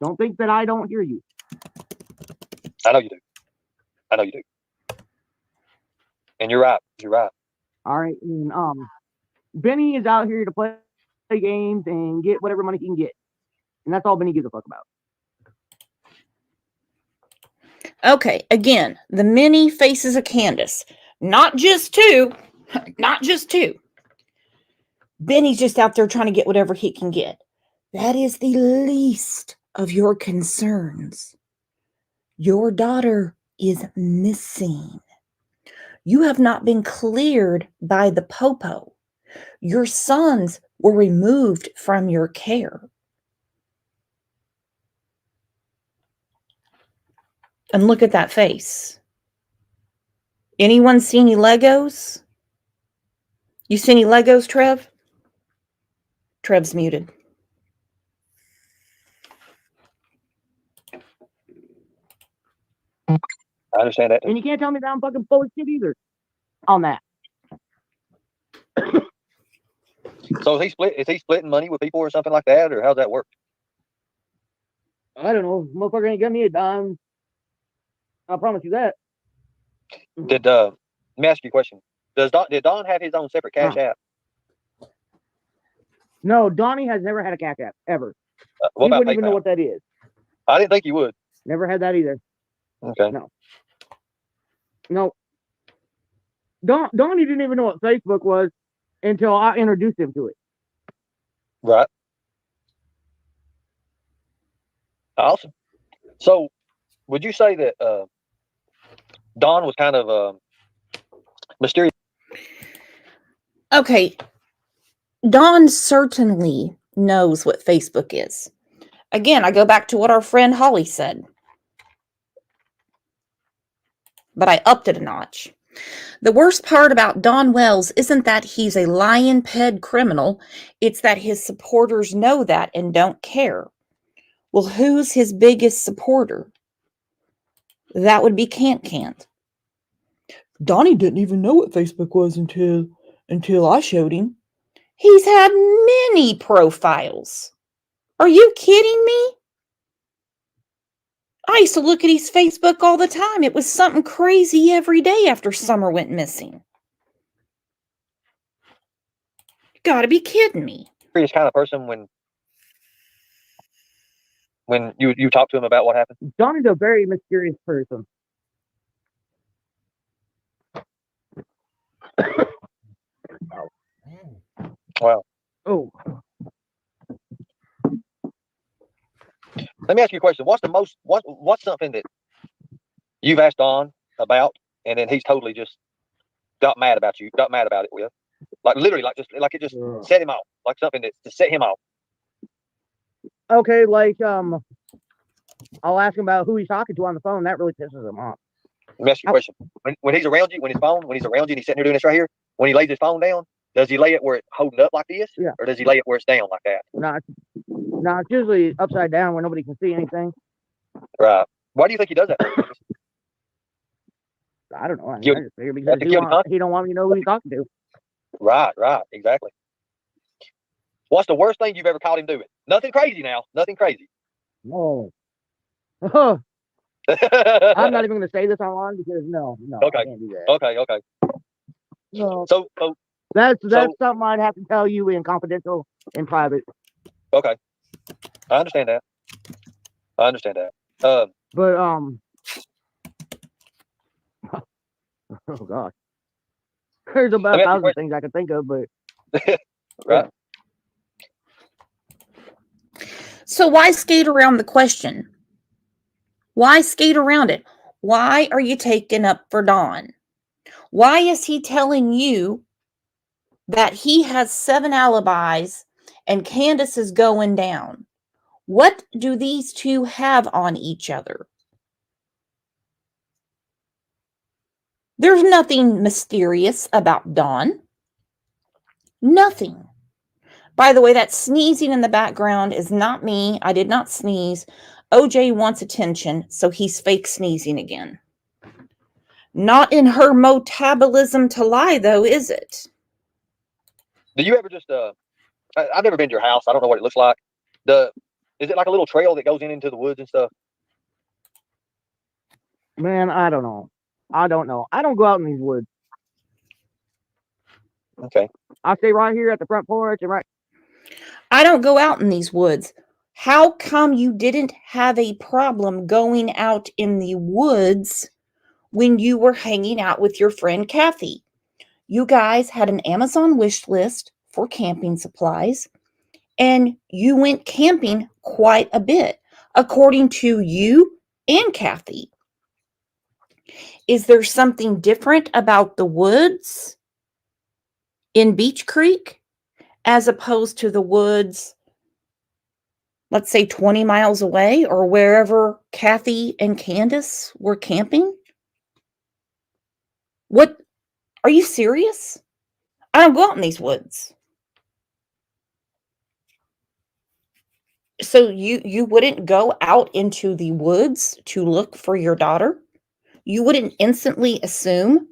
Don't think that I don't hear you.
I know you do. And you're right.
All right. And, Benny is out here to play games and get whatever money he can get. And that's all Benny gives a fuck about.
Okay, again, the many faces of Candace. Not just two. Not just two. Benny's just out there trying to get whatever he can get. That is the least of your concerns. Your daughter is missing. You have not been cleared by the popo. Your sons were removed from your care. And look at that face. Anyone see any Legos? You see any Legos, Trev? Trev's muted.
I understand that.
And you can't tell me that I'm fucking full of shit either on that.
So is he splitting money with people or something like that, or how's that work?
I don't know. Motherfucker ain't got me a dime. I promise you that.
Let me ask you a question. Did Don have his own separate cash app?
No, Donnie has never had a cash app, ever.
What
He
about
wouldn't even
PayPal?
know what that is.
I didn't think you would.
Never had that either.
Okay.
No. Donnie didn't even know what Facebook was until I introduced him to it.
Right. Awesome. So, would you say that Don was kind of mysterious?
Okay. Dawn certainly knows what Facebook is. Again, I go back to what our friend Holly said. But I upped it a notch. The worst part about Don Wells isn't that he's a lion-ped criminal. It's that his supporters know that and don't care. Well, who's his biggest supporter? That would be Cant. Donnie didn't even know what Facebook was until I showed him. He's had many profiles. Are you kidding me? I used to look at his Facebook all the time. It was something crazy every day after Summer went missing. You gotta be kidding me.
Mysterious kind of person when you talk to him about what happened?
Donnie's a very mysterious person.
Wow.
Oh.
Let me ask you a question. What's something that you've asked Don about, and then he's totally just got mad about it with? Like literally, like it just set him off. Like something that to set him off.
Okay, like I'll ask him about who he's talking to on the phone. That really pisses him off.
Let me ask you a question. When he's around you, when he's around you and he's sitting here doing this right here, when he lays his phone down, does he lay it where it's holding up like this?
Yeah.
Or does he lay it where it's down like that?
No, it's usually upside down where nobody can see anything.
Right. Why do you think he does that?
I don't know. I
You-
just figure because he don't want me to know who he's talking to.
Right, exactly. What's the worst thing you've ever caught him doing? Nothing crazy now. Nothing crazy.
No. I'm not even going to say this online because no,
Okay.
I can't do that.
Okay.
No.
So
That's something I'd have to tell you in confidential, in private.
okay. I understand that.
But oh gosh, there's about
Let me ask you a
1,000 things I can think of, but
Right.
So why skate around the question? Why skate around it? Why are you taking up for Don? Why is he telling you that he has 7 alibis and Candace is going down? What do these two have on each other? There's nothing mysterious about Dawn. Nothing. By the way, that sneezing in the background is not me. I did not sneeze. OJ wants attention, so he's fake sneezing again. Not in her metabolism to lie, though, is it?
Do you ever just I've never been to your house. I don't know what it looks like. Is it like a little trail that goes into the woods and stuff?
Man, I don't know. I don't know. I don't go out in these woods.
Okay.
I stay right here at the front porch and right.
I don't go out in these woods. How come you didn't have a problem going out in the woods when you were hanging out with your friend Kathy? You guys had an Amazon wish list for camping supplies, and you went camping quite a bit, according to you and Kathy. Is there something different about the woods in Beach Creek as opposed to the woods, let's say 20 miles away or wherever Kathy and Candace were camping? What? Are you serious? I don't go out in these woods. So you wouldn't go out into the woods to look for your daughter? You wouldn't instantly assume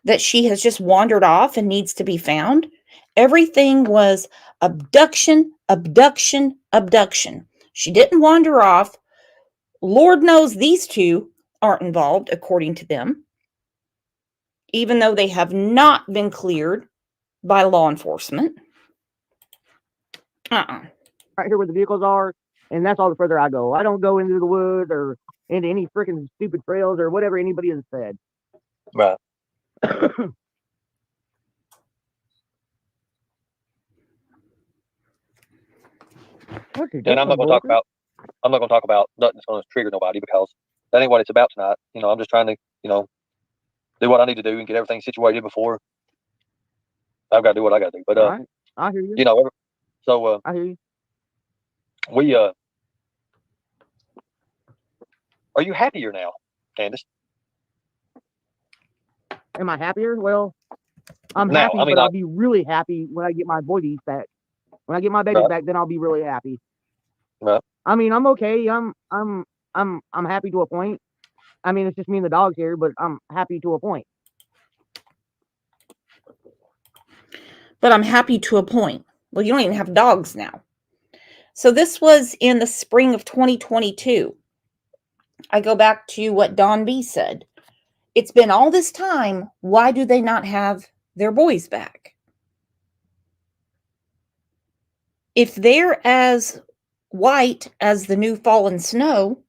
that she has just wandered off and needs to be found? Everything was abduction, abduction, abduction. She didn't wander off. Lord knows these two aren't involved, according to them, even though they have not been cleared by law enforcement.
Right here where the vehicles are, and that's all the further I go. I don't go into the woods or into any freaking stupid trails or whatever anybody has said.
Right. And I'm not going to talk about nothing that's going to trigger nobody, because that ain't what it's about tonight. I'm just trying to, do what I need to do and get everything situated before I've got to do what I got to do. But
right. I hear you.
So
I hear you.
We are you happier now, Candace?
Am I happier? Well, I'm
Now,
happy, but I'll be really happy when I get my babies back. When I get my babies back, then I'll be really happy.
Right.
I mean, I'm okay. I'm happy to a point. I mean, it's just me and the dogs here, but I'm happy to a point.
But I'm happy to a point. Well, you don't even have dogs now. So this was in the spring of 2022. I go back to what Don B said. It's been all this time. Why do they not have their boys back? If they're as white as the new fallen snow,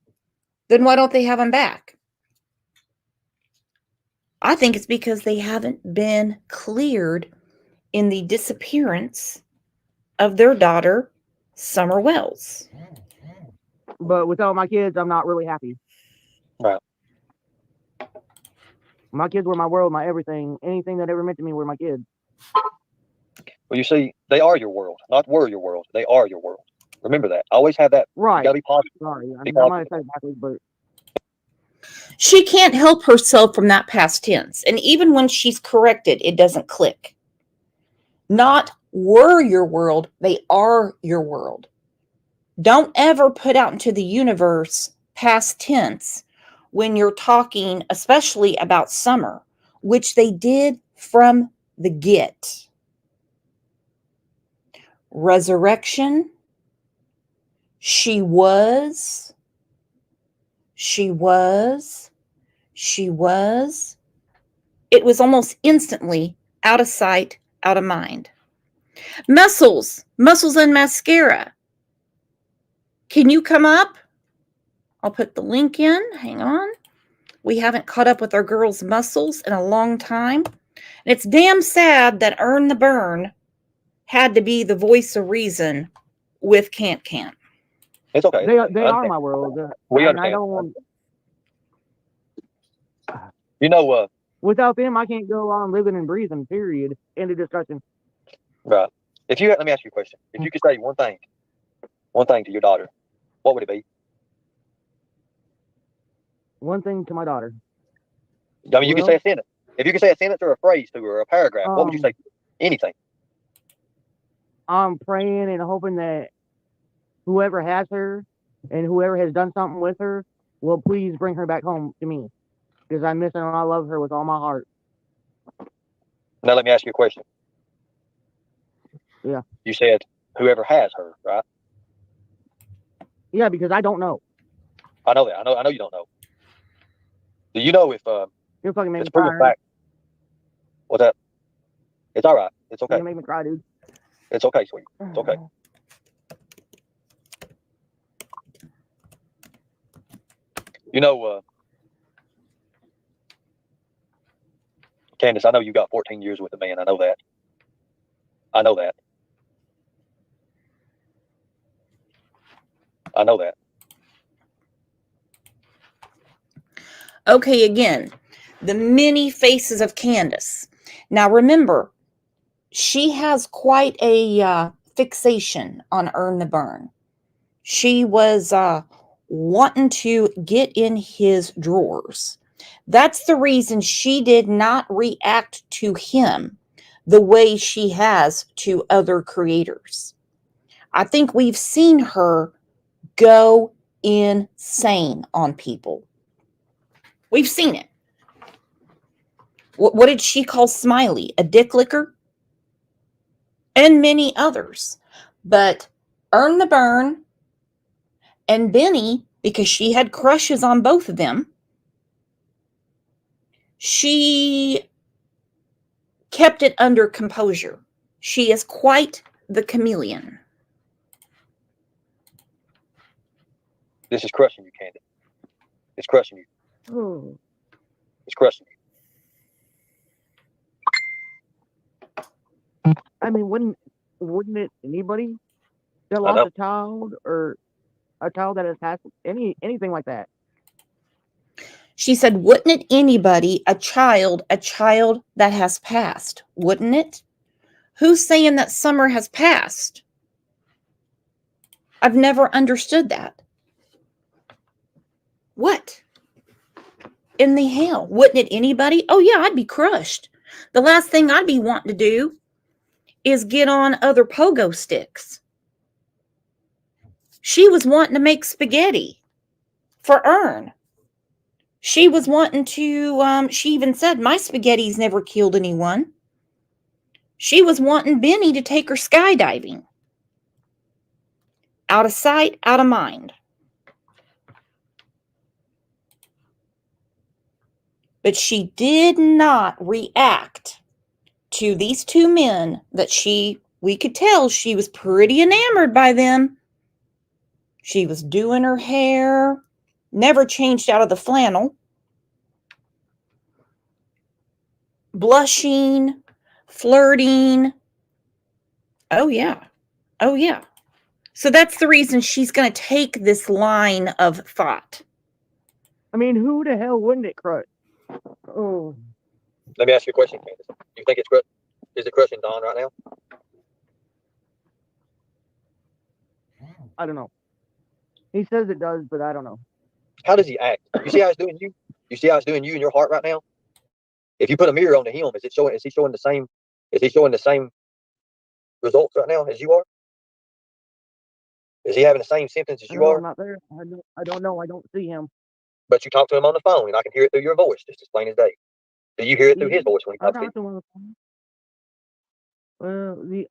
then why don't they have them back? I think it's because they haven't been cleared in the disappearance of their daughter, Summer Wells.
But without my kids, I'm not really happy.
Right.
My kids were my world, my everything. Anything that ever meant to me were my kids.
Well, you see, they are your world, not were your world. They are your world. Remember that. Always have that.
Right.
You gotta be positive.
Sorry, I might have said it backwards, but
she can't help herself from that past tense. And even when she's corrected, it doesn't click. Not were your world, they are your world. Don't ever put out into the universe past tense when you're talking, especially about Summer, which they did from the get. Resurrection. She was. It was almost instantly out of sight, out of mind. Muscles and mascara. Can you come up? I'll put the link in. Hang on. We haven't caught up with our girls' muscles in a long time. And it's damn sad that Earn the Burn had to be the voice of reason with Can't.
It's okay.
They are my world.
We
and
understand.
I don't want.
Without
them, I can't go on living and breathing. Period. End of discussion.
Right. Let me ask you a question. If you could say one thing to your daughter, what would it be?
One thing to my daughter.
I mean, you can say a sentence. If you can say a sentence or a phrase to her or a paragraph, what would you say? Anything.
I'm praying and hoping that whoever has her and whoever has done something with her will please bring her back home to me, because I miss her and I love her with all my heart.
Now let me ask you a question.
Yeah.
You said whoever has her, right?
Yeah, because I don't know.
I know that. I know you don't know. Do you know if
You're fucking making
it's
me cry.
proven fact? What's that? It's all right. It's okay.
You're gonna make me cry, dude.
It's okay, sweetie. It's okay. You know, Candace, I know you got 14 years with a man. I know that. I know that. I know that.
Okay, again, the many faces of Candace. Now remember, she has quite a fixation on Earn the Burn. She was wanting to get in his drawers. That's the reason she did not react to him the way she has to other creators. I think we've seen her go insane on people. We've seen it. What did she call Smiley? A dick licker? And many others. But Earn the Burn and Benny, because she had crushes on both of them, she kept it under composure. She is quite the chameleon.
This is crushing you, Candace. It's crushing you.
Oh.
It's crushing you.
I mean, wouldn't it anybody that lost a child or a child that has passed anything like that?
She said, wouldn't it anybody, a child that has passed, wouldn't it? Who's saying that Summer has passed? I've never understood that. What in the hell? Wouldn't it anybody? Oh yeah, I'd be crushed. The last thing I'd be wanting to do is get on other pogo sticks. She was wanting to make spaghetti for Earn. She was wanting to, she even said, my spaghetti's never killed anyone. She was wanting Benny to take her skydiving. Out of sight, out of mind. But she did not react to these two men that we could tell she was pretty enamored by them. She was doing her hair, never changed out of the flannel, blushing, flirting. Oh yeah. Oh yeah. So that's the reason she's going to take this line of thought.
I mean, who the hell wouldn't it crush? Oh.
Let me ask you a question, Candace. Do you think is it crushing Don right now?
I don't know. He says it does, but I don't know.
How does he act? You see how it's doing you? You see how it's doing you in your heart right now? If you put a mirror onto him, is he showing the same results right now as you are? Is he having the same symptoms as you are?
I'm not there. I don't know. I don't see him.
But you talk to him on the phone, and I can hear it through your voice, just as plain as day. Do you hear it through his voice when he
I
talks to
talked
you?
to him on the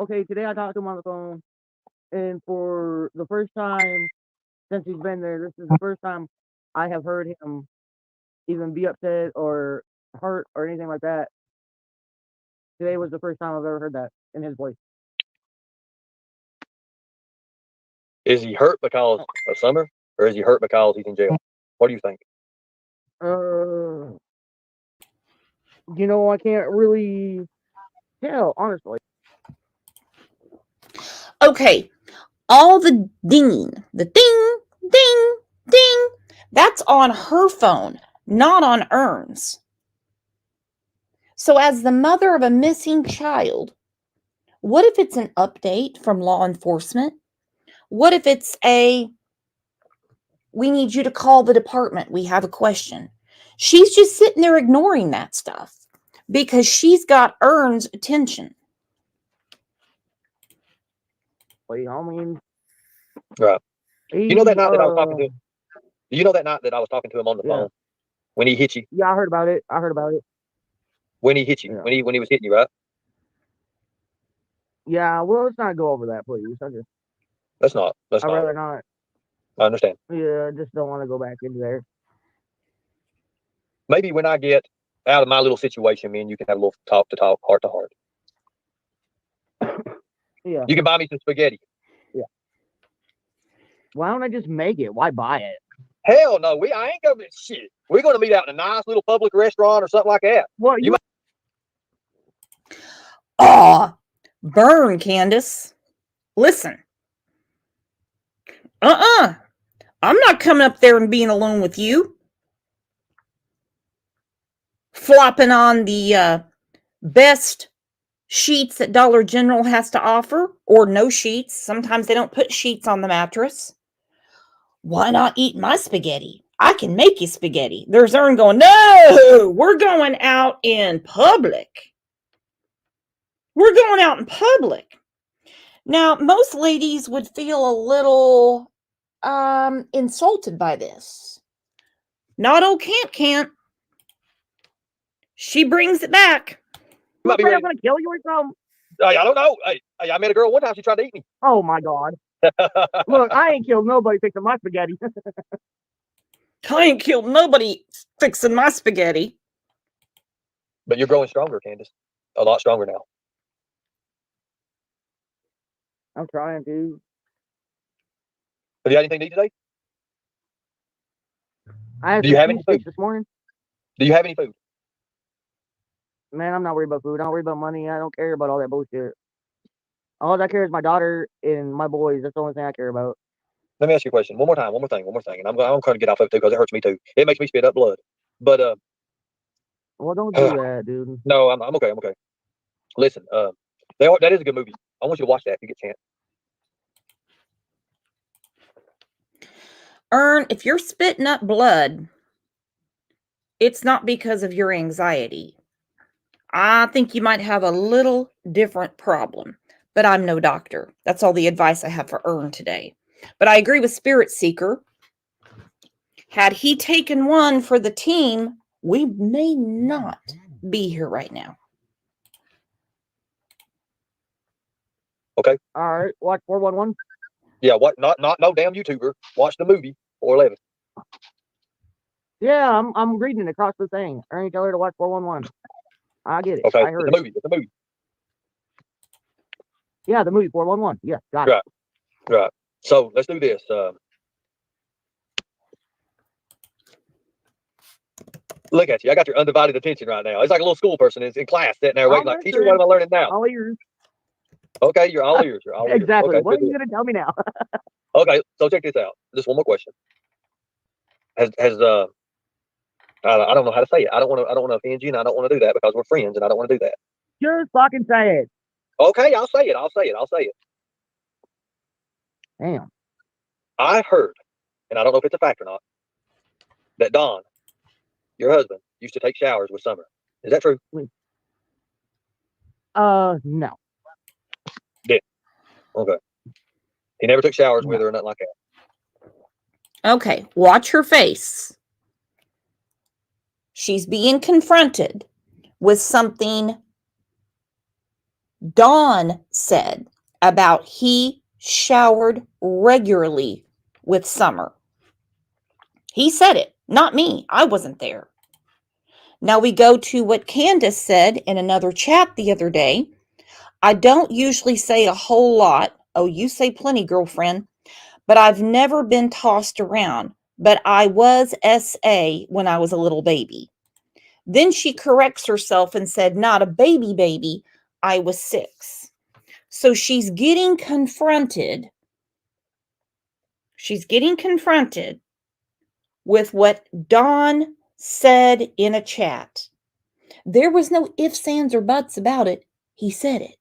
phone. Today I talked to him on the phone, and for the first time since he's been there, this is the first time I have heard him even be upset or hurt or anything like that. Today was the first time I've ever heard that in his voice.
Is he hurt because of Summer, or is he hurt because he's in jail? What do you think?
I can't really tell, honestly.
Okay, all the dinging, the ding, ding, ding, that's on her phone, not on Earn's. So as the mother of a missing child, what if it's an update from law enforcement? What if it's we need you to call the department, we have a question? She's just sitting there ignoring that stuff because she's got Ern's attention.
Well, I mean,
Right. You know that night that I was talking
uh,
to him? You know that night that I was talking to him on the
Yeah.
phone when he hit you?
Yeah, I heard about it.
When he hit you?
Yeah.
When he was hitting you, right?
Yeah, well, let's not go over that, please.
That's not.
I'd rather not.
I understand.
Yeah, I just don't want to go back into there.
Maybe when I get out of my little situation, me and you can have a little talk, heart to heart.
Yeah.
You can buy me some spaghetti.
Why don't I just make it? Why buy it?
Hell no, I ain't gonna shit. We're gonna meet out in a nice little public restaurant or something like that.
Well,
You
Aw, burn, Candace. Listen. I'm not coming up there and being alone with you. Flopping on the best sheets that Dollar General has to offer, or no sheets. Sometimes they don't put sheets on the mattress. Why not eat my spaghetti? I can make you spaghetti. There's Ern going, no, we're going out in public. We're going out in public. Now, most ladies would feel a little insulted by this. Not old Can't. She brings it back.
might be
I'm
ready.
gonna kill you or something.
I don't know. I met a girl one time. She tried to eat me.
Oh my god! Look, I ain't killed nobody fixing my spaghetti.
I ain't killed nobody fixing my spaghetti.
But you're growing stronger, Candace. A lot stronger now.
I'm trying to.
Have you had anything to eat today?
I had
Do you
some
have any
cheese steaks
food?
this morning.
Do you have any food?
Man, I'm not worried about food. I don't worry about money. I don't care about all that bullshit. All I care is my daughter and my boys. That's the only thing I care about.
Let me ask you a question. One more thing. And I'm going to get off of it too because it hurts me too. It makes me spit up blood. But
Well, don't do that, dude.
no, I'm okay. I'm okay. Listen, that is a good movie. I want you to watch that if you get a chance.
Ern, if you're spitting up blood, it's not because of your anxiety. I think you might have a little different problem, but I'm no doctor. That's all the advice I have for Ern today. But I agree with Spirit Seeker. Had he taken one for the team, we may not be here right now.
Okay.
All right, watch 411.
Yeah. What? Not no damn YouTuber. Watch the movie 411.
Yeah, I'm reading it across the thing. Ernie, tell her to watch 411. I get it.
Okay.
I heard
it's a
it.
movie. It's a movie.
Yeah, the movie 411. Yeah, got it.
Right. So let's do this. Look at you. I got your undivided attention right now. It's like a little school person in class sitting there waiting, like, teacher, what am I learning now?
All ears.
Okay, you're all ears. You're all ears.
Exactly.
Okay,
What are
good
you gonna tell me now?
Okay, so check this out. Just one more question. I don't know how to say it. I don't want to offend you, and I don't want to do that because we're friends, and I don't want to do that.
Just fucking say it.
Okay, I'll say it.
Damn.
I heard, and I don't know if it's a fact or not, that Don, your husband, used to take showers with Summer. Is that true?
No.
Okay. He never took showers with her or nothing like that.
Okay, watch her face. She's being confronted with something Dawn said about he showered regularly with Summer. He said it, not me. I wasn't there. Now we go to what Candace said in another chat the other day. I don't usually say a whole lot. Oh, you say plenty, girlfriend. But I've never been tossed around. But I was SA when I was a little baby. Then she corrects herself and said, not a baby. I was 6. So she's getting confronted. She's getting confronted with what Dawn said in a chat. There was no ifs, ands, or buts about it. He said it.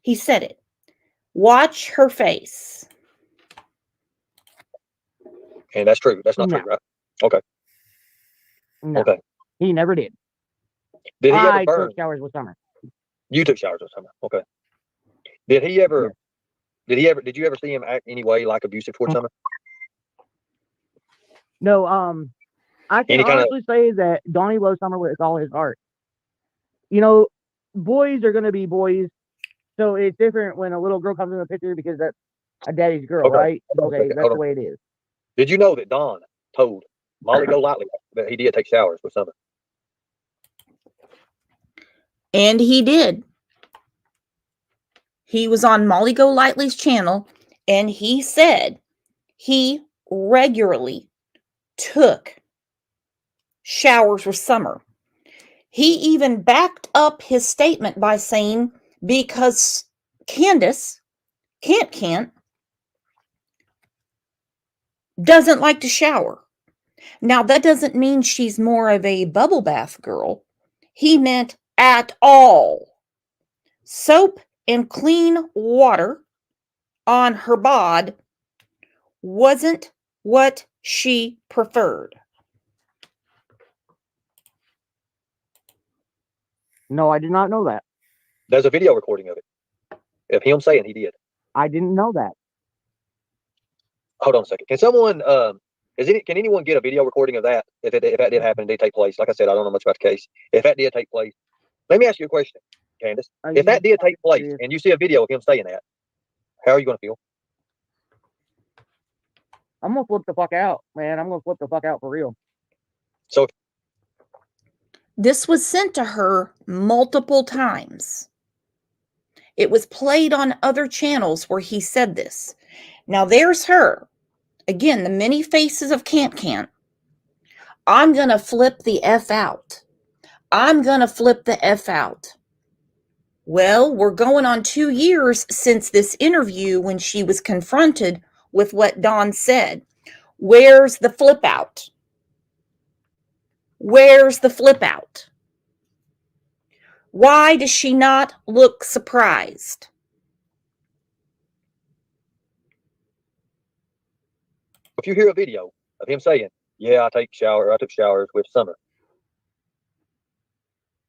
He said it. Watch her face.
And that's true. That's not true, right? Okay.
No,
Okay.
he never did.
Did he ever
I
burn?
took showers with Summer.
You took showers with Summer. Okay. Did he ever?
Yeah.
Did you ever see him act any way like abusive towards Summer?
No, I can
Any kind of?
honestly say that Donnie loves Summer with all his heart. You know, boys are gonna be boys, so it's different when a little girl comes in the picture because that's a daddy's girl,
Okay.
right?
Hold on a
Okay,
second.
that's
Hold
the
on.
way it is.
Did you know that Don told Molly Golightly that he did take showers with Summer?
And he did. He was on Molly Golightly's channel, and he said he regularly took showers with Summer. He even backed up his statement by saying because Candace can't doesn't like to shower. Now, that doesn't mean she's more of a bubble bath girl. He meant at all. Soap and clean water on her bod wasn't what she preferred.
No, I did not know that.
There's a video recording of it, of him saying he did.
I didn't know that.
Hold on a second. Can someone can anyone get a video recording of that if that did happen and did take place? Like I said, I don't know much about the case. If that did take place, let me ask you a question, Candace. If that did take place and you see a video of him saying that, how are you going to feel?
I'm gonna flip the fuck out, man. I'm gonna flip the fuck out for real.
So
this was sent to her multiple times. It was played on other channels where he said this. Now there's her. Again, the many faces of can't. I'm going to flip the F out. I'm going to flip the F out. Well, we're going on 2 years since this interview when she was confronted with what Dawn said. Where's the flip out? Where's the flip out? Why does she not look surprised?
if you hear a video of him saying, "Yeah, I took showers with Summer,"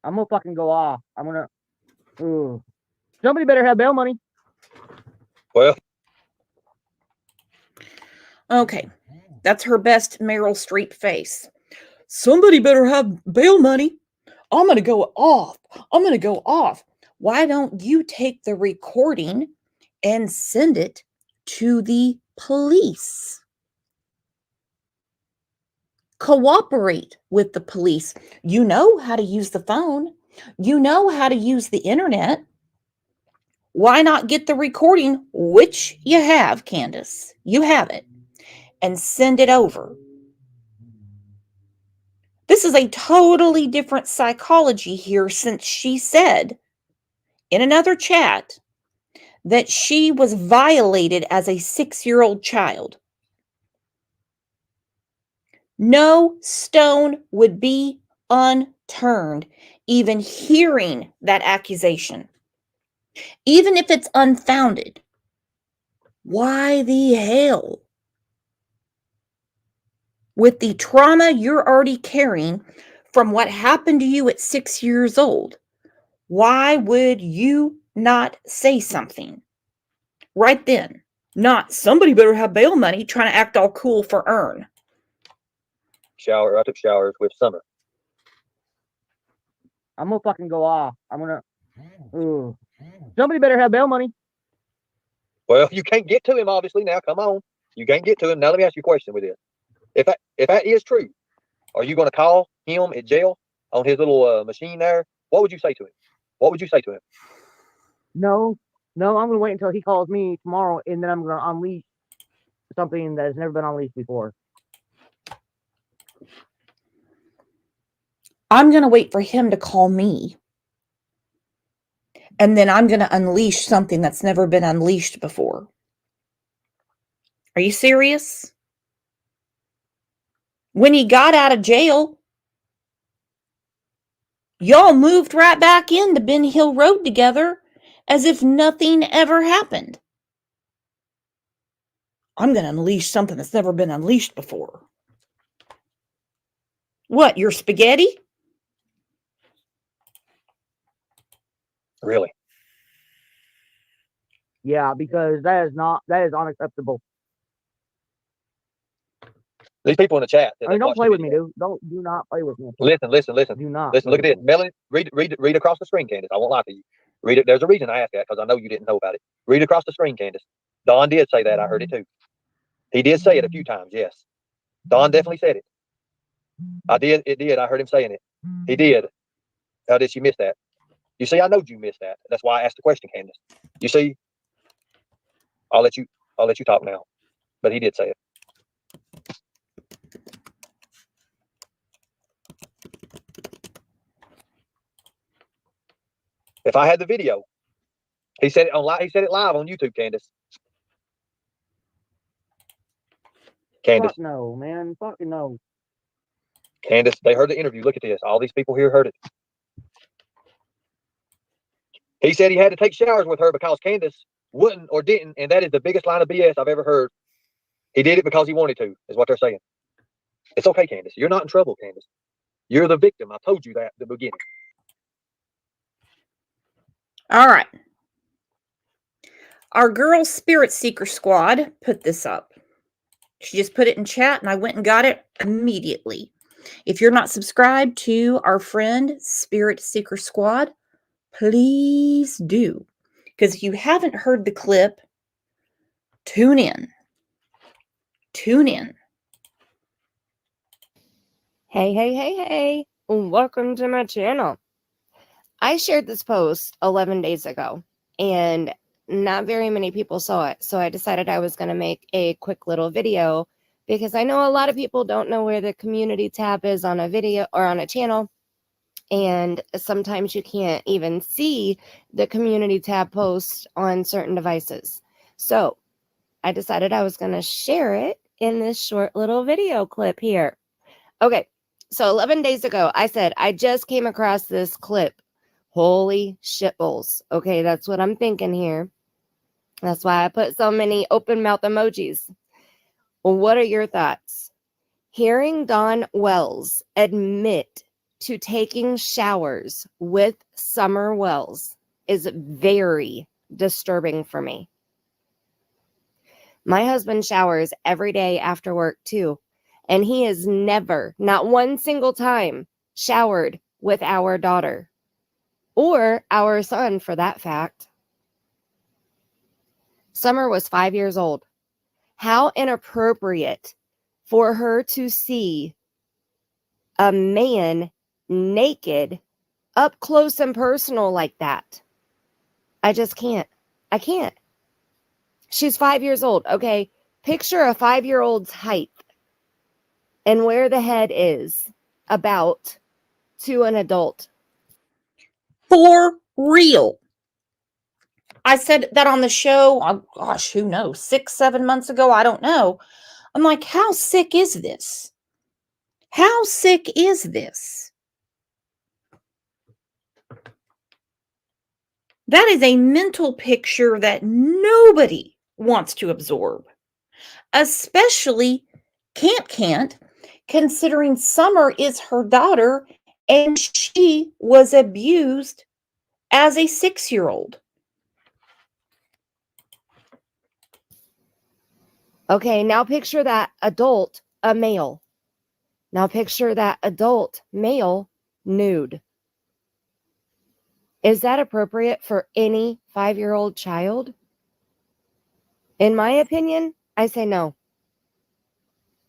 I'm gonna fucking go off. I'm gonna. Ooh. Somebody better have bail money.
well,
Okay, that's her best Meryl Streep face. Somebody better have bail money. I'm going to go off. I'm going to go off. Why don't you take the recording and send it to the police? Cooperate with the police. You know how to use the phone. You know how to use the internet. Why not get the recording, which you have, Candace? You have it. And send it over. This is a totally different psychology here since she said in another chat that she was violated as a 6-year-old child. No stone would be unturned, even hearing that accusation. Even if it's unfounded. Why the hell? With the trauma you're already carrying from what happened to you at 6 years old, why would you not say something right then? Not somebody better have bail money trying to act all cool for earn.
I took showers with Summer.
I'm gonna fucking go off. I'm gonna. Ooh. Somebody better have bail money.
Well, you can't get to him, obviously. Now, come on, you can't get to him. Now, let me ask you a question with this: if that is true, are you going to call him at jail on his little machine there? What would you say to him? What would you say to him?
No, I'm gonna wait until he calls me tomorrow, and then I'm gonna unleash something that has never been unleashed before.
I'm going to wait for him to call me. And then I'm going to unleash something that's never been unleashed before. Are you serious? When he got out of jail, y'all moved right back into Ben Hill Road together as if nothing ever happened. I'm going to unleash something that's never been unleashed before. What, your spaghetti?
Really?
Yeah, because that is unacceptable.
These people in the chat.
I mean, don't play with me, dude. Do not play with me.
Listen.
Do not.
Listen, look at this. Melanie, read across the screen, Candace. I won't lie to you. Read it. There's a reason I asked that, because I know you didn't know about it. Read across the screen, Candace. Don did say that. I heard it too. He did say it a few times, yes. Don definitely said it. It did. I heard him saying it. He did. How did she miss that? You see, I know you missed that. That's why I asked the question, Candace. You see, I'll let you talk now. But he did say it. If I had the video, he said it live on YouTube, Candace. Candace.
Fuck no, man. Fucking no.
Candace, they heard the interview. Look at this. All these people here heard it. He said he had to take showers with her because Candace wouldn't or didn't, and that is the biggest line of BS I've ever heard. He did it because he wanted to, is what they're saying. It's okay, Candace. You're not in trouble, Candace. You're the victim. I told you that at the beginning.
All right. Our girl Spirit Seeker Squad put this up. She just put it in chat, and I went and got it immediately. If you're not subscribed to our friend Spirit Seeker Squad, please do. Because if you haven't heard the clip, tune in. Tune in.
Hey. Welcome to my channel. I shared this post 11 days ago, and not very many people saw it. So I decided I was going to make a quick little video, because I know a lot of people don't know where the community tab is on a video or on a channel. And sometimes you can't even see the community tab post on certain devices. So I decided I was going to share it in this short little video clip here. Okay, so 11 days ago, I said, I just came across this clip. Holy shitballs. Okay, that's what I'm thinking here. That's why I put so many open mouth emojis. Well, what are your thoughts? Hearing Dawn Wells admit to taking showers with Summer Wells is very disturbing for me. My husband showers every day after work too, and he has never, not one single time, showered with our daughter or our son for that fact. Summer was 5 years old. How inappropriate for her to see a man naked up close and personal like that. I just can't. I can't. She's 5 years old. Okay. Picture a 5-year-old's height and where the head is about to an adult.
For real. I said that on the show, oh gosh, who knows, 6-7 months ago, I don't know. I'm like, how sick is this? How sick is this? That is a mental picture that nobody wants to absorb, especially can't, considering Summer is her daughter and she was abused as a 6-year-old.
Okay, now picture that adult, a male. Now picture that adult male nude. Is that appropriate for any 5-year-old child? In my opinion, I say no.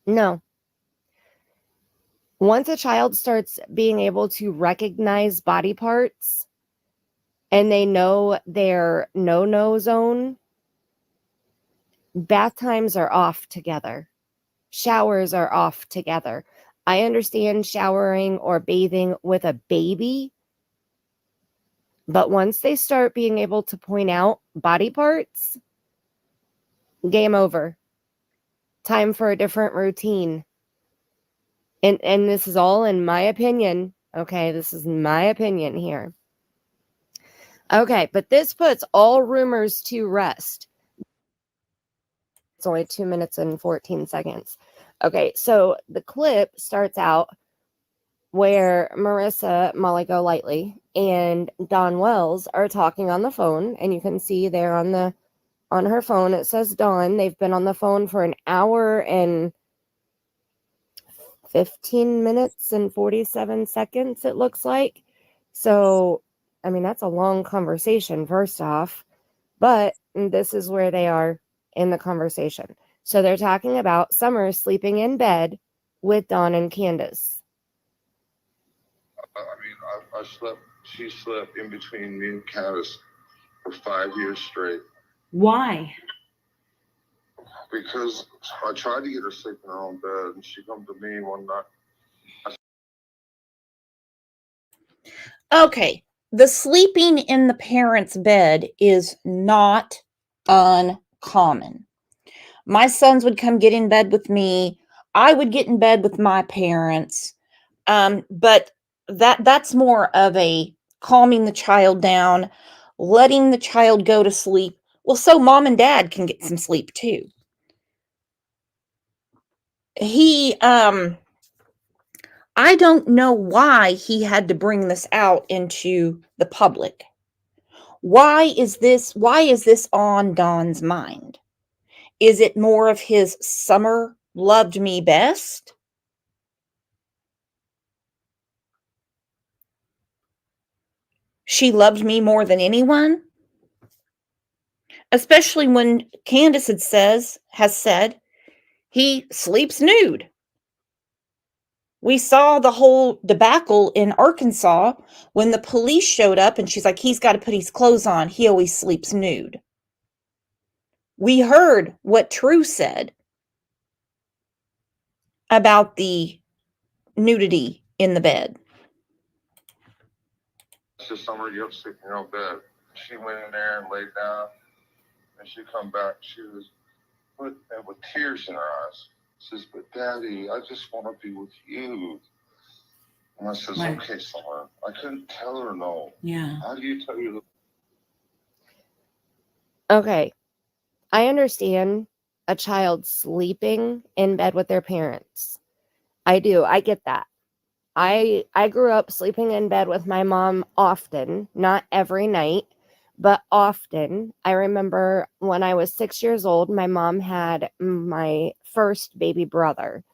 No. Once a child starts being able to recognize body parts and they know their no-no zone, bath times are off together. Showers are off together. I understand showering or bathing with a baby, but once they start being able to point out body parts, game over. Time for a different routine. And this is all in my opinion. Okay, this is my opinion here. Okay, but this puts all rumors to rest. It's only 2 minutes and 14 seconds. Okay, so the clip starts out where Marissa, Molly Go Lightly, and Dawn Wells are talking on the phone, and you can see there on her phone it says Dawn. They've been on the phone for an hour and 15 minutes and 47 seconds, it looks like. So, I mean, that's a long conversation, first off, but this is where they are in the conversation. So they're talking about Summer sleeping in bed with Dawn and Candace.
I mean, she slept in between me and Candace for 5 years straight.
Why?
Because I tried to get her sleep in her own bed, and she come to me one night.
Okay, the sleeping in the parents' bed is not uncommon. My sons would come get in bed with me. I would get in bed with my parents. But that's more of a calming the child down, letting the child go to sleep. Well, so mom and dad can get some sleep too. I don't know why he had to bring this out into the public. Why is this on Don's mind? Is it more of his Summer loved me best? She loved me more than anyone? Especially when Candace has said he sleeps nude. We saw the whole debacle in Arkansas when the police showed up and she's like, he's got to put his clothes on. He always sleeps nude. We heard what True said about the nudity in the bed.
This summer, you have to sleep in your own bed. She went in there and laid down, and she come back. She was with tears in her eyes. Says, "But Daddy, I just want to be with you." And I says,
Right.
"Okay, Summer." I couldn't tell her no.
Yeah.
How do you tell your?
Okay, I understand a child sleeping in bed with their parents. I do. I get that. I grew up sleeping in bed with my mom often, not every night, but often. I remember when I was 6 years old, my mom had my first baby brother.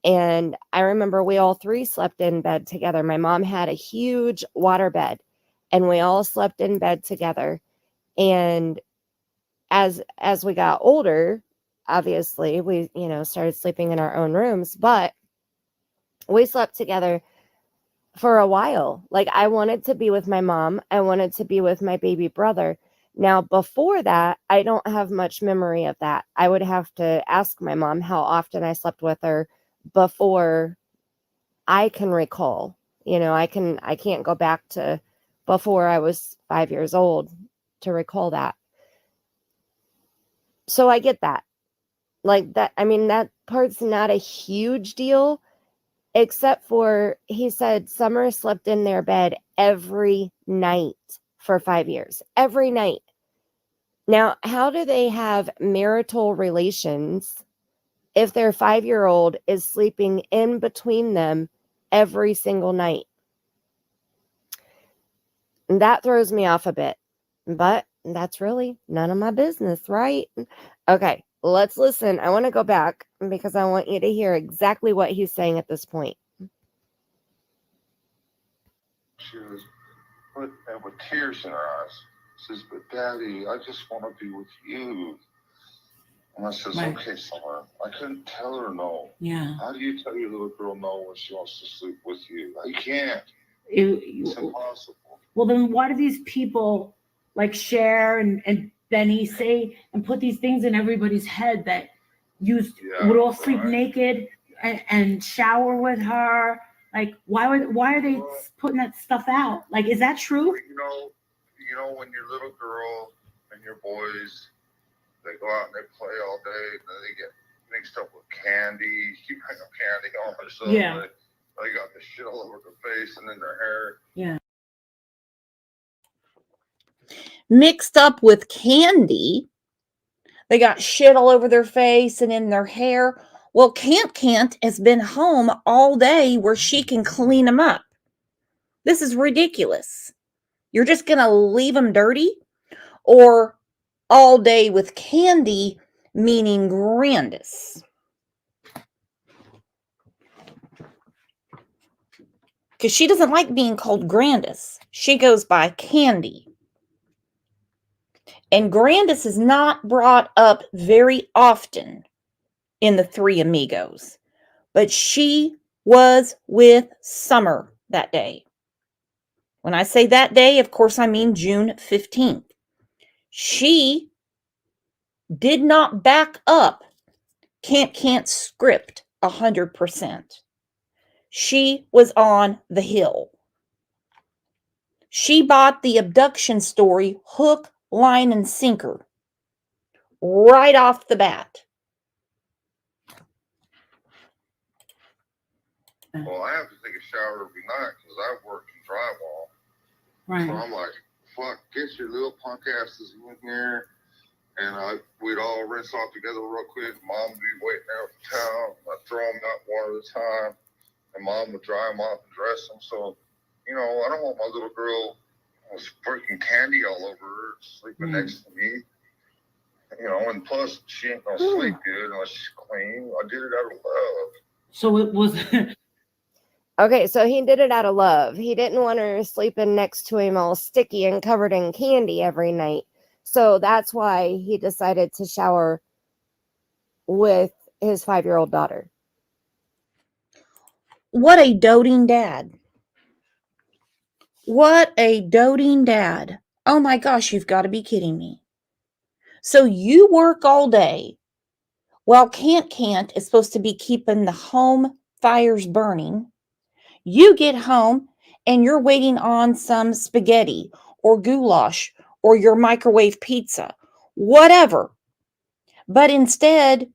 And I remember we all three slept in bed together. My mom had a huge water bed, and we all slept in bed together. And as we got older, obviously, we, started sleeping in our own rooms, but we slept together for a while. Like, I wanted to be with my mom. I wanted to be with my baby brother. Now, before that, I don't have much memory of that. I would have to ask my mom how often I slept with her before I can recall. I can't go back to before I was 5 years old to recall that. So I get that. Like that, I mean, that part's not a huge deal, except for he said Summer slept in their bed every night for 5 years. Every night. Now, how do they have marital relations if their 5-year-old is sleeping in between them every single night? And that throws me off a bit, but that's really none of my business, right? Okay, let's listen. I want to go back because I want you to hear exactly what he's saying at this point.
She was with tears in her eyes. Says, "But Daddy, I just want to be with you." And I says,
Right.
"Okay, Summer." I couldn't tell her no.
Yeah.
How do you tell your little girl no when she wants to sleep with you? You can't. It's impossible.
Well, then why do these people like share and Benny say and put these things in everybody's head that would all sleep naked and shower with her? Like, why are they putting that stuff out? Like, is that true?
You know when your little girl and your boys, they go out and they play all day, and then they get mixed up with candy. You bring up candy all of a sudden.
Yeah.
They got the shit all over their face and in their hair.
Yeah.
Mixed up with candy. They got shit all over their face and in their hair. Well, Can't has been home all day where she can clean them up. This is ridiculous. You're just going to leave them dirty? Or all day with Candy, meaning Grandis? Because she doesn't like being called Grandis. She goes by Candy. And Grandis is not brought up very often in the Three Amigos. But she was with Summer that day. When I say that day, of course, I mean June 15th. She did not back up Can't script 100%. She was on the hill. She bought the abduction story hook, line, and sinker right off the bat.
Well, I have to take a shower every night because I work in drywall.
Right.
So I'm like, fuck, get your little punk asses in here. And we'd all rinse off together real quick. Mom would be waiting out in town. I'd throw them out one at a time. And Mom would dry them off and dress them. So, you know, I don't want my little girl with freaking candy all over her sleeping next to me. You know, and plus, she ain't gonna sleep good unless she's clean. I did it out of love.
So it was.
Okay, so he did it out of love. He didn't want her sleeping next to him all sticky and covered in candy every night. So that's why he decided to shower with his 5-year-old daughter.
What a doting dad. What a doting dad. Oh my gosh, you've got to be kidding me. So you work all day while Can't is supposed to be keeping the home fires burning. You get home and you're waiting on some spaghetti or goulash or your microwave pizza, whatever. But instead,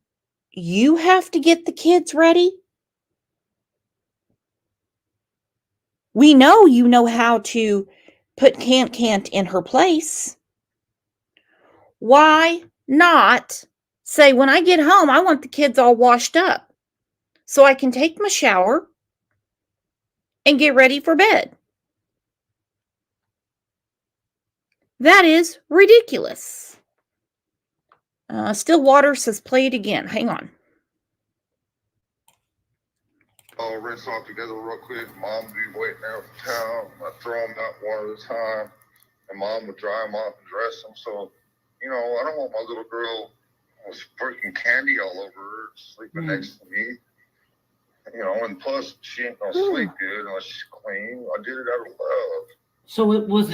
you have to get the kids ready. We know you know how to put Can't in her place. Why not say, when I get home, I want the kids all washed up so I can take my shower and get ready for bed? That is ridiculous. Stillwater says, play it again. Hang on.
All rinse off together real quick. Mom would be waiting out in town. I'd throw them out one at a time. And Mom would dry them off and dress them. So, you know, I don't want my little girl with freaking candy all over her sleeping next to me. You know, and plus, she ain't gonna sleep good unless she's clean. I did it out of love.
So it was.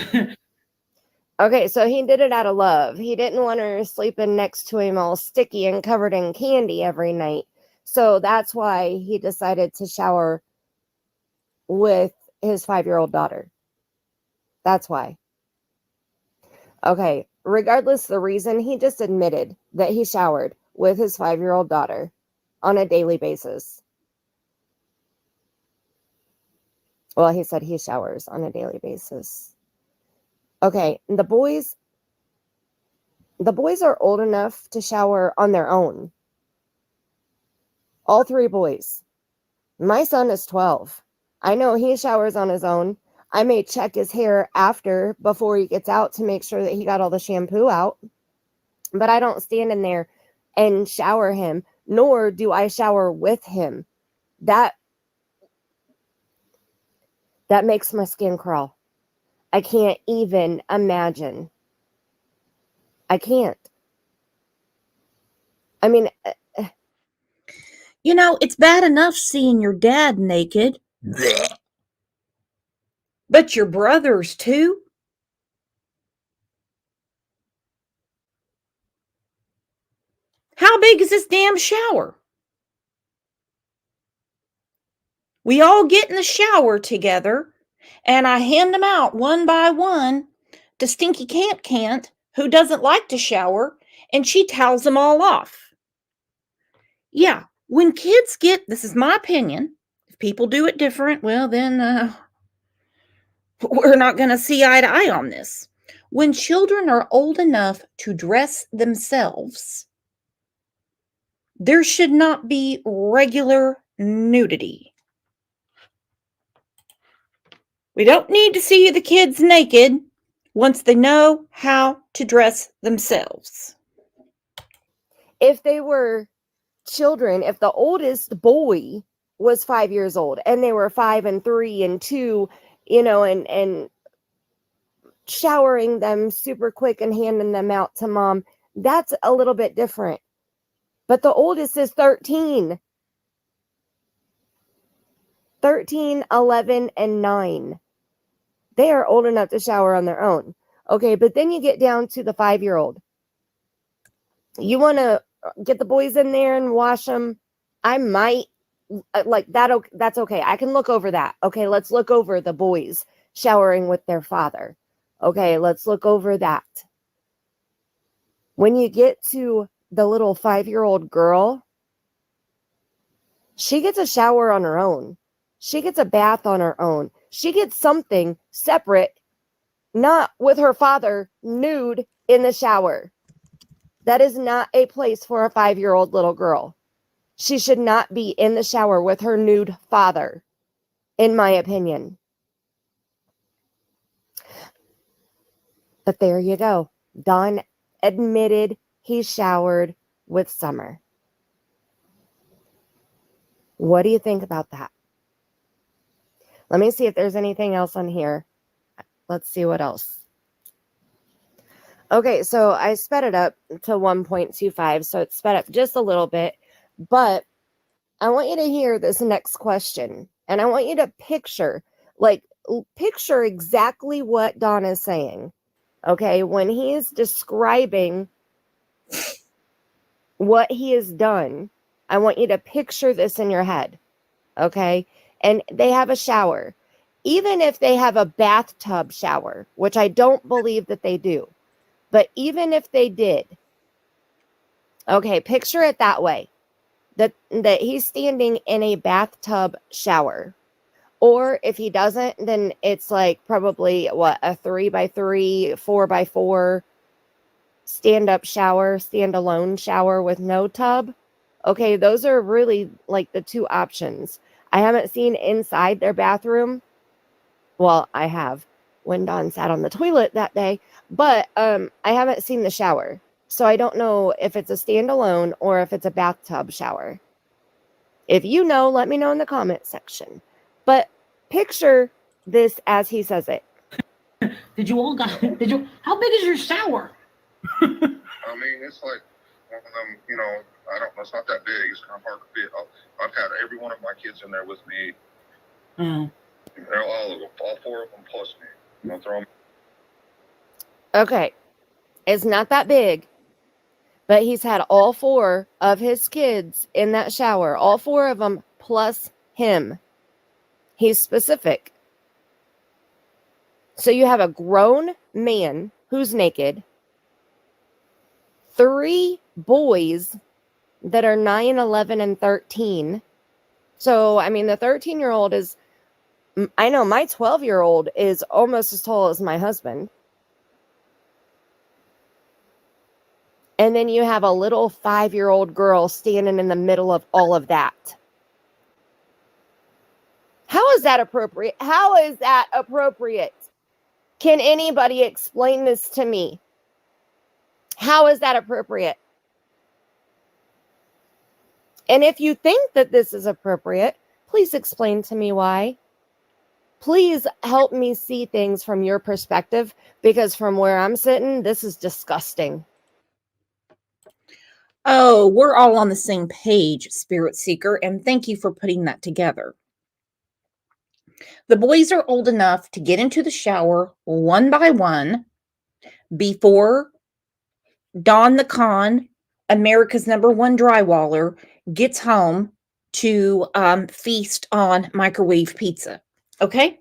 Okay, so he did it out of love. He didn't want her sleeping next to him all sticky and covered in candy every night. So that's why he decided to shower with his 5-year-old daughter. That's why. Okay, regardless of the reason, he just admitted that he showered with his 5-year-old daughter on a daily basis. Well, he said he showers on a daily basis. Okay, the boys are old enough to shower on their own. All 3 boys. My son is 12. I know he showers on his own. I may check his hair before he gets out to make sure that he got all the shampoo out. But I don't stand in there and shower him, nor do I shower with him. That makes my skin crawl. I can't even imagine. I can't. I mean,
you know, it's bad enough seeing your dad naked. But your brothers too? How big is this damn shower? We all get in the shower together, and I hand them out one by one to Stinky Can't, who doesn't like to shower, and she towels them all off. Yeah, when kids get, this is my opinion, if people do it different, well, then we're not going to see eye to eye on this. When children are old enough to dress themselves, There should not be regular nudity. We don't need to see the kids naked once they know how to dress themselves.
If they were children, if the oldest boy was 5 years old and they were 5 and 3 and 2, and showering them super quick and handing them out to mom, that's a little bit different. But the oldest is 13. 13, 11, and 9. They are old enough to shower on their own. Okay, but then you get down to the 5-year-old. You want to get the boys in there and wash them? I might like that. That's okay. I can look over that. Okay, let's look over the boys showering with their father. Okay, let's look over that. When you get to the little 5-year-old girl, she gets a shower on her own. She gets a bath on her own. She gets something separate, not with her father nude in the shower. That is not a place for a 5-year-old little girl. She should not be in the shower with her nude father, in my opinion. But there you go. Don admitted he showered with Summer. What do you think about that? Let me see if there's anything else on here. Let's see what else. Okay, so I sped it up to 1.25, so it's sped up just a little bit. But I want you to hear this next question. And I want you to picture exactly what Don is saying. Okay, when he is describing what he has done, I want you to picture this in your head. Okay, and they have a shower. Even if they have a bathtub shower, which I don't believe that they do, but even if they did, okay, picture it that way, that he's standing in a bathtub shower. Or if he doesn't, then it's like probably a 3x3, 4x4 stand-up shower, stand-alone shower with no tub. Okay, those are really like the two options. I haven't seen inside their bathroom. Well, I have when Don sat on the toilet that day, but I haven't seen the shower. So I don't know if it's a standalone or if it's a bathtub shower. If you know, let me know in the comment section. But picture this as he says it.
How big is your shower?
I mean, it's like one of them, I don't know, it's not that big. It's kind of hard to fit. I've had every one of my kids in there with me. All of them, all 4 of them plus me. Throw them.
Okay, it's not that big, but he's had all 4 of his kids in that shower, all 4 of them plus him. He's specific. So you have a grown man who's naked, 3 boys that are 9, 11, and 13. So, I mean, the 13-year-old is, I know my 12-year-old is almost as tall as my husband. And then you have a little 5-year-old girl standing in the middle of all of that. How is that appropriate? How is that appropriate? Can anybody explain this to me? How is that appropriate? And if you think that this is appropriate, please explain to me why. Please help me see things from your perspective, because from where I'm sitting, this is disgusting.
Oh, we're all on the same page, Spirit Seeker, and thank you for putting that together. The boys are old enough to get into the shower one by one before Don the Con, America's #1 drywaller, gets home to feast on microwave pizza. Okay?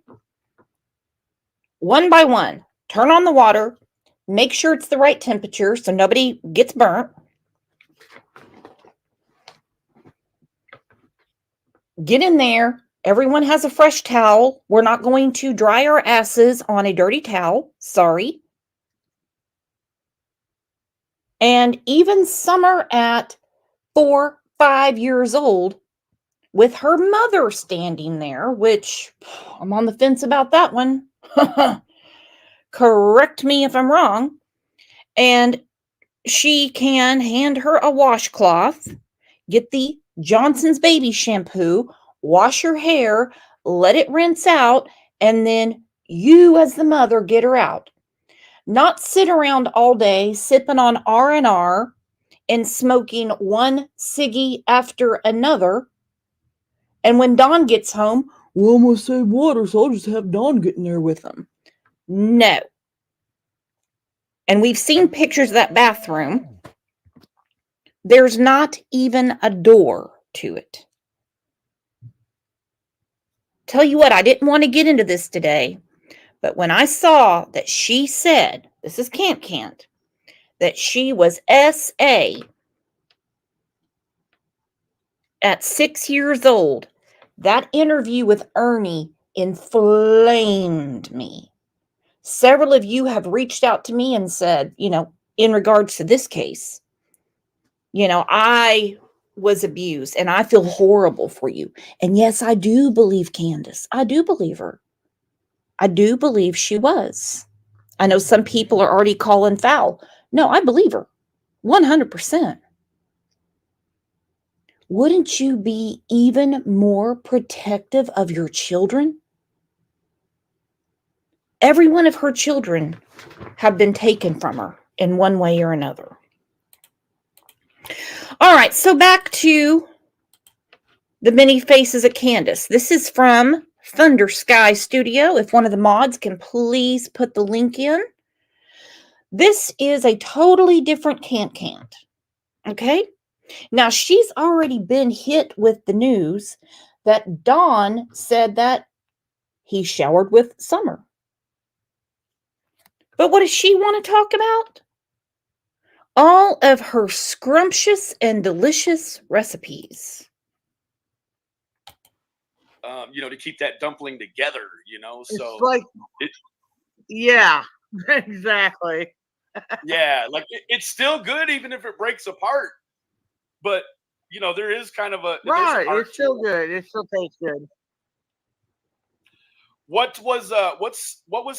One by one. Turn on the water. Make sure it's the right temperature so nobody gets burnt. Get in there. Everyone has a fresh towel. We're not going to dry our asses on a dirty towel. Sorry. And even Summer at 4, 5 years old with her mother standing there, which I'm on the fence about that one. Correct me if I'm wrong. And she can hand her a washcloth, get the Johnson's baby shampoo, wash her hair, let it rinse out, and then you as the mother get her out. Not sit around all day sipping on R&R and smoking one ciggy after another. And when Dawn gets home, well, I'm going to save water, so I'll just have Dawn get in there with them. No. And we've seen pictures of that bathroom. There's not even a door to it. Tell you what, I didn't want to get into this today, but when I saw that she said, this is Cant, that she was SA at 6 years old, that interview with Ernie inflamed me. Several of you have reached out to me and said, in regards to this case, I was abused and I feel horrible for you. And yes, I do believe Candace. I do believe her. I do believe she was. I know some people are already calling foul. No, I believe her 100%. Wouldn't you be even more protective of your children? Every one of her children have been taken from her in one way or another. All right, so back to the many faces of Candace. This is from Thunder Sky Studio. If one of the mods can please put the link in. This is a totally different Cant. Okay? Now, she's already been hit with the news that Dawn said that he showered with Summer. But what does she want to talk about? All of her scrumptious and delicious recipes.
To keep that dumpling together, so
it's like, yeah, exactly.
yeah, like it's still good even if it breaks apart. But there is kind of
right. It's still good. It still tastes good.
What was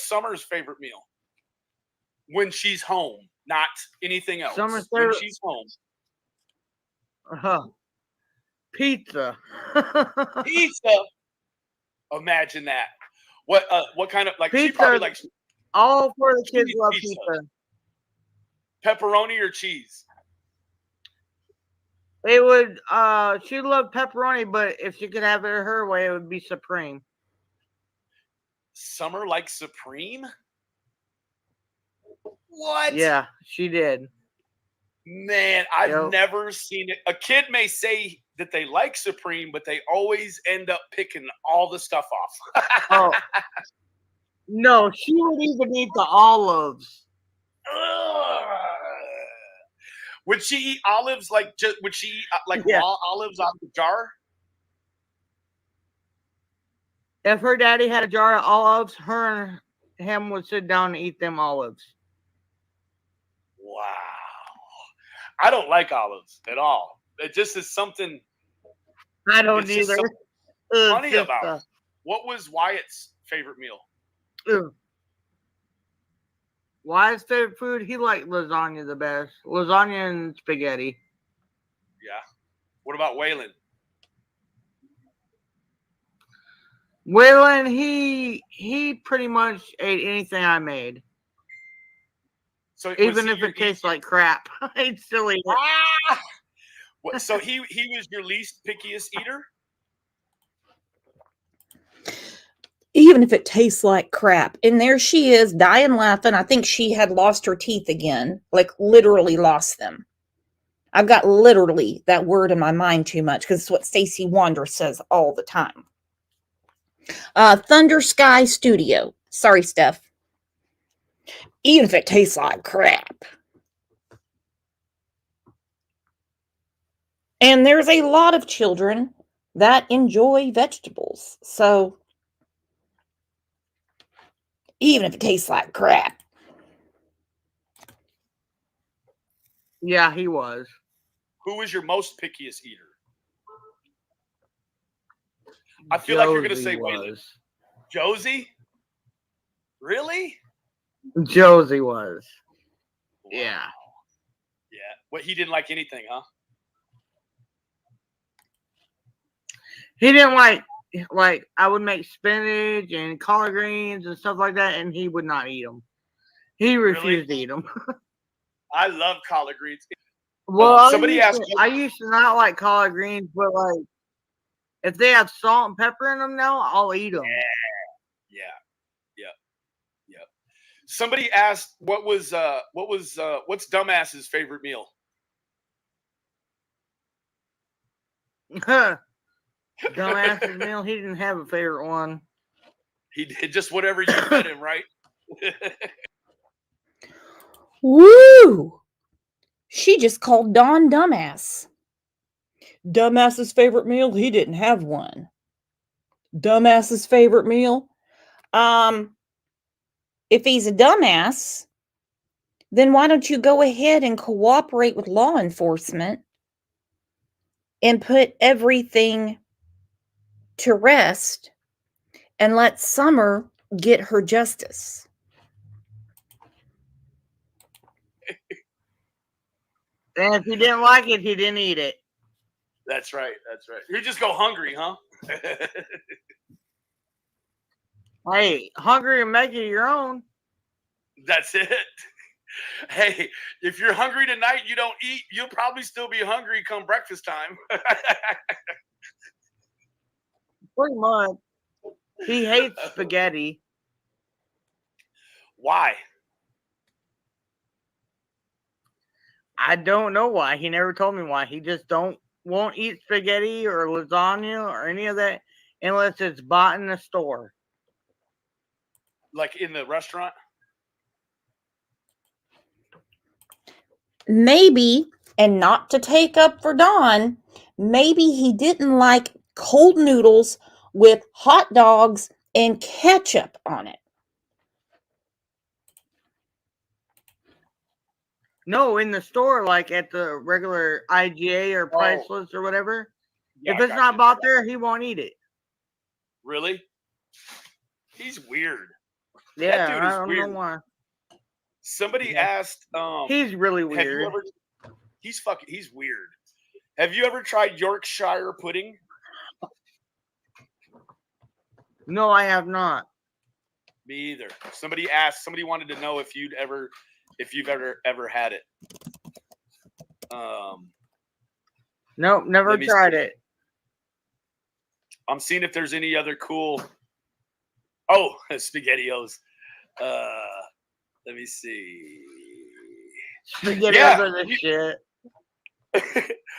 Summer's favorite meal when she's home? Not anything else.
Summer's
when
favorite...
she's home.
Pizza.
Pizza. Imagine that. What kind of
pizza?
She probably likes
all for the kids love pizza.
Pepperoni or cheese?
It would she loved pepperoni, but if she could have it her way, it would be supreme.
Summer likes supreme? What?
Yeah, she did.
Man, I've never seen it. A kid may say that they like supreme, but they always end up picking all the stuff off.
Oh. No, she would even eat the olives.
Would she eat olives would she eat raw olives out of the jar?
If her daddy had a jar of olives, her and him would sit down and eat them olives.
Wow. I don't like olives at all. It just is something
I don't either.
Funny about it. What was Wyatt's favorite meal?
Wyatt's favorite food? He liked lasagna the best. Lasagna and spaghetti.
Yeah. What about Waylon?
Waylon, he pretty much ate anything I made.
So
even if it tastes like crap, I'd still eat it.
So he was your least pickiest eater?
Even if it tastes like crap. And there she is, dying laughing. I think she had lost her teeth again. Like, literally lost them. I've got literally that word in my mind too much because it's what Stacey Wander says all the time. Thunder Sky Studio. Sorry, Steph. Even if it tastes like crap. And there's a lot of children that enjoy vegetables. So, even if it tastes like crap.
Yeah, he was.
Who was your most pickiest eater? I feel like you're going to
Josie
say
was.
Josie? Really?
Josie was. Yeah.
Yeah. What, he didn't like anything, huh?
He didn't like I would make spinach and collard greens and stuff like that, and he would not eat them. He refused to eat them.
I love collard greens.
Well,
somebody asked.
I used to not like collard greens, but like if they have salt and pepper in them now, I'll eat them.
Yeah. Somebody asked what's Dumbass's favorite meal?
Dumbass's meal. He didn't have a favorite one.
He did just whatever you fed him, right?
Woo! She just called Don dumbass. Dumbass's favorite meal? He didn't have one. Dumbass's favorite meal? If he's a dumbass, then why don't you go ahead and cooperate with law enforcement and put everything to rest and let Summer get her justice?
And if he didn't like it, he didn't eat it.
That's right. You just go hungry, huh?
Hey, hungry and make it your own.
That's it. Hey, if you're hungry tonight, you don't eat, you'll probably still be hungry come breakfast time.
Pretty much. He hates spaghetti.
Why?
I don't know why. He never told me why. He just won't eat spaghetti or lasagna or any of that unless it's bought in the store.
Like in the restaurant?
Maybe, and not to take up for Don, maybe he didn't like cold noodles with hot dogs and ketchup on it.
No, in the store, like at the regular IGA or Priceless or whatever.
Yeah,
if it's not bought there, he won't eat it.
Really? He's weird.
Yeah,
that dude
I
is
don't
weird.
know why.
Somebody asked.
He's really weird.
He's weird. Have you ever tried Yorkshire pudding?
No, I have not.
Me either. Somebody asked. Somebody wanted to know if you've ever had it.
Nope, never tried it.
I'm seeing if there's any other cool. Oh, SpaghettiOs. Let me see.
SpaghettiOs are the shit.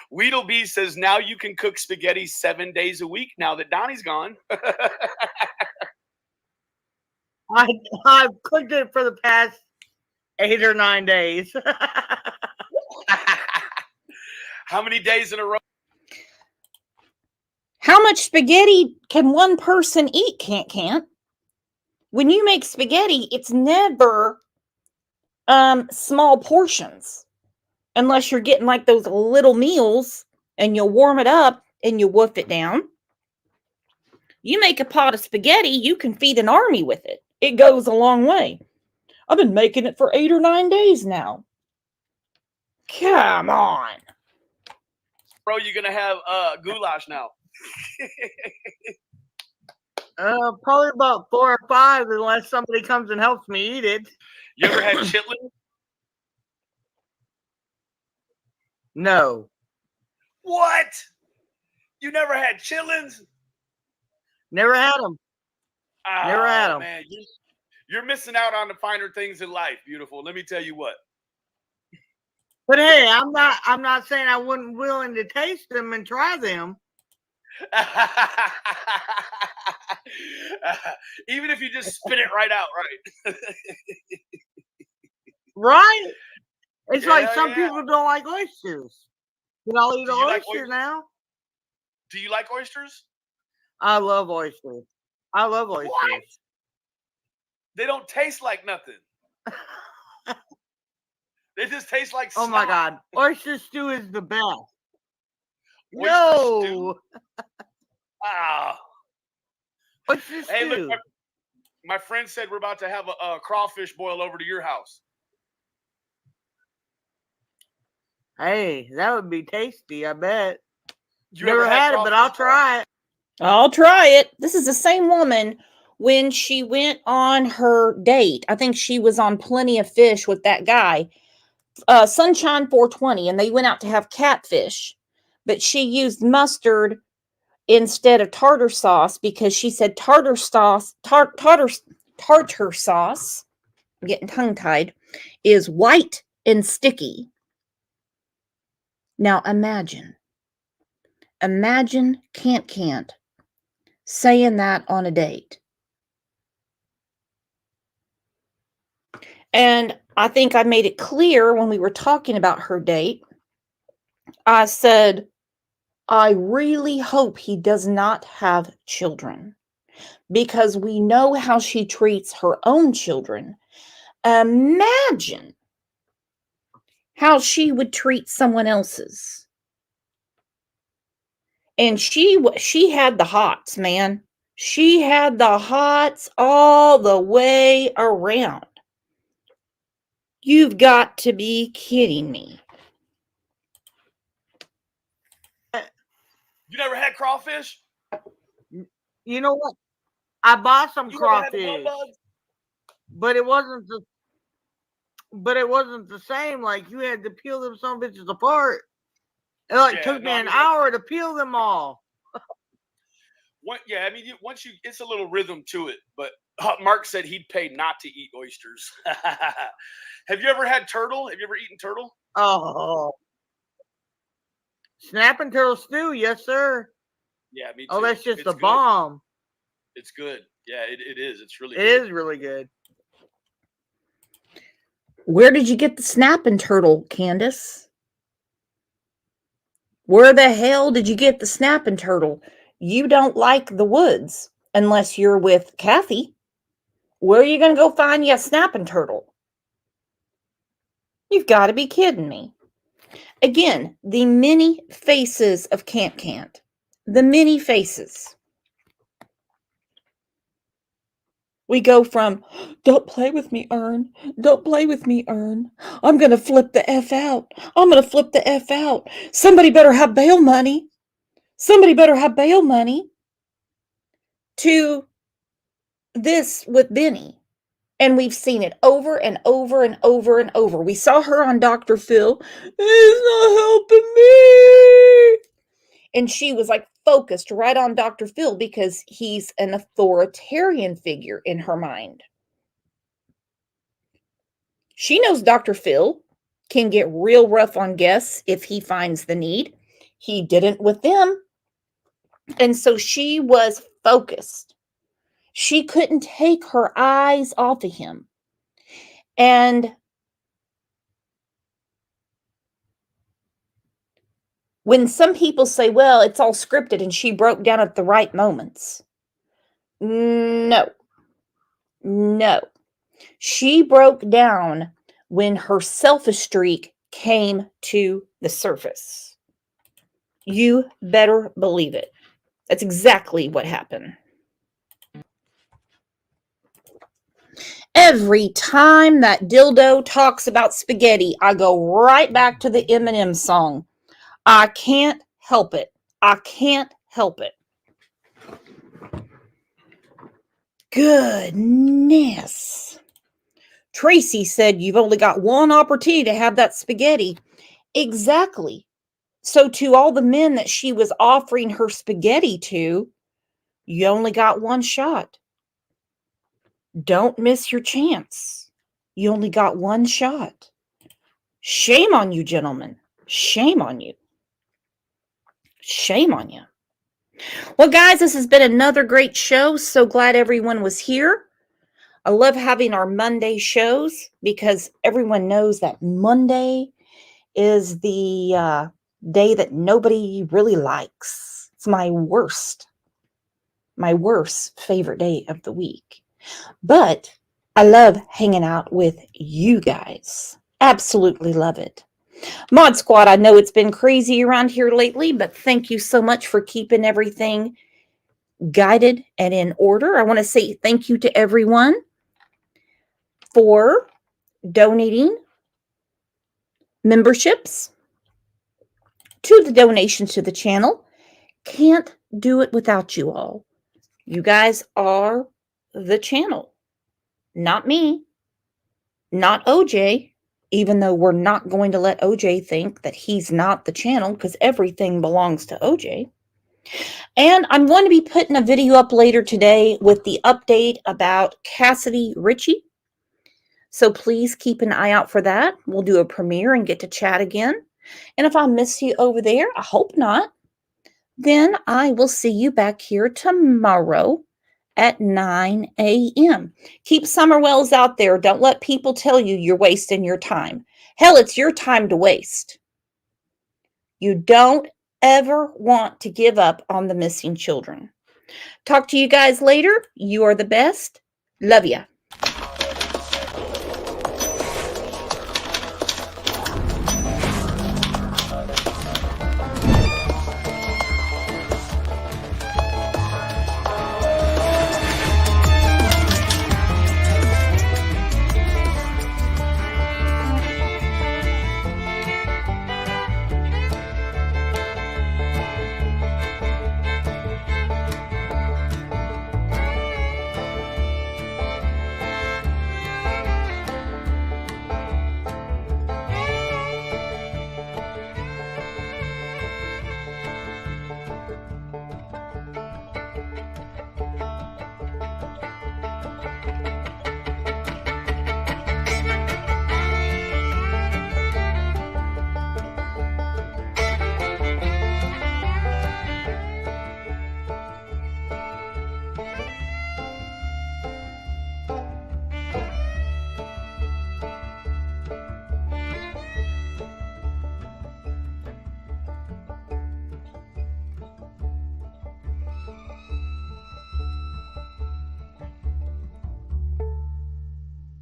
Weedlebee says now you can cook spaghetti 7 days a week now that Donnie's gone.
I've cooked it for the past 8 or 9 days.
How many days in a row?
How much spaghetti can one person eat? Can't. When you make spaghetti, it's never small portions. Unless you're getting like those little meals and you warm it up and you wolf it down. You make a pot of spaghetti, you can feed an army with it. It goes a long way. I've been making it for 8 or 9 days now. Come on.
Bro, you're going to have goulash now.
Probably about 4 or 5 unless somebody comes and helps me eat it.
You ever had chitlins?
No.
What? You never had chitlins?
Never had them.
Oh,
Never had them.
Man, you're missing out on the finer things in life, beautiful. Let me tell you what.
But hey, I'm not saying I wouldn't willing to taste them and try them.
Even if you just spit it right out, right?
Right? It's like some people don't like oysters. But I'll eat an oyster now.
Do you like oysters?
I love oysters. I love oysters.
What? They don't taste like nothing. They just taste like
snot. Oh my God. Oyster stew is the best.
Oyster stew? Ah.
What's this
Hey, look,
do?
my friend said we're about to have a crawfish boil over to your house.
Hey, that would be tasty, I bet.
You
Never
ever
had it, but I'll
crawfish?
try it.
I'll try it. This is the same woman when she went on her date. I think she was on Plenty of Fish with that guy, Sunshine 420, and they went out to have catfish. But she used mustard instead of tartar sauce because she said tartar sauce, tartar sauce, I'm getting tongue-tied, is white and sticky. Now imagine Can't saying that on a date. And I think I made it clear when we were talking about her date. I said, I really hope he does not have children because we know how she treats her own children. Imagine how she would treat someone else's. And she had the hots, man. She had the hots all the way around. You've got to be kidding me.
You never had crawfish?
You know what? I bought some
You ever had the
crawfish,
mud bugs?
but it wasn't the same. Like you had to peel them some bitches apart. It took me an hour to peel them all.
Once it's a little rhythm to it. But Mark said he'd pay not to eat oysters. Have you ever had turtle? Have you ever eaten turtle?
Oh, snapping turtle stew, yes, sir.
Yeah, me too.
Oh, that's just
It's
a
good.
bomb.
It's good. Yeah, it is. It's really
It
good.
is really good.
Where did you get the snapping turtle, Candace? Where the hell did you get the snapping turtle? You don't like the woods unless you're with Kathy. Where are you going to go find you a snapping turtle? You've got to be kidding me. Again, the many faces of Can't. The many faces. We go from, don't play with me, Ern. Don't play with me, Ern. I'm going to flip the F out. I'm going to flip the F out. Somebody better have bail money. Somebody better have bail money. To this with Benny. And we've seen it over and over and over and over. We saw her on Dr. Phil. He's not helping me. And she was like focused right on Dr. Phil because he's an authoritarian figure in her mind. She knows Dr. Phil can get real rough on guests if he finds the need. He didn't with them. And so she was focused. She couldn't take her eyes off of him. And when some people say, well, it's all scripted and she broke down at the right moments. No. She broke down when her selfish streak came to the surface. You better believe it. That's exactly what happened. Every time that dildo talks about spaghetti, I go right back to the Eminem song. I can't help it. I can't help it. Goodness. Tracy said you've only got one opportunity to have that spaghetti. Exactly. So to all the men that she was offering her spaghetti to, you only got one shot. Don't miss your chance. You only got one shot. Shame on you, gentlemen. Shame on you. Shame on you. Well, guys, this has been another great show. So glad everyone was here. I love having our Monday shows because everyone knows that Monday is the day that nobody really likes. It's my worst favorite day of the week. But I love hanging out with you guys. Absolutely love it. Mod Squad, I know it's been crazy around here lately, but thank you so much for keeping everything guided and in order. I want to say thank you to everyone for donating memberships to the donations to the channel. Can't do it without you all. You guys are the channel, not me, not OJ, even though we're not going to let OJ think that he's not the channel because everything belongs to OJ. And I'm going to be putting a video up later today with the update about Cassidy Ritchie. So please keep an eye out for that. We'll do a premiere and get to chat again. And if I miss you over there, I hope not, then I will see you back here tomorrow at 9 a.m. Keep summer wells out there. Don't let people tell you you're wasting your time. Hell, it's your time to waste. You don't ever want to give up on the missing children. Talk to you guys later. You are the best. Love ya.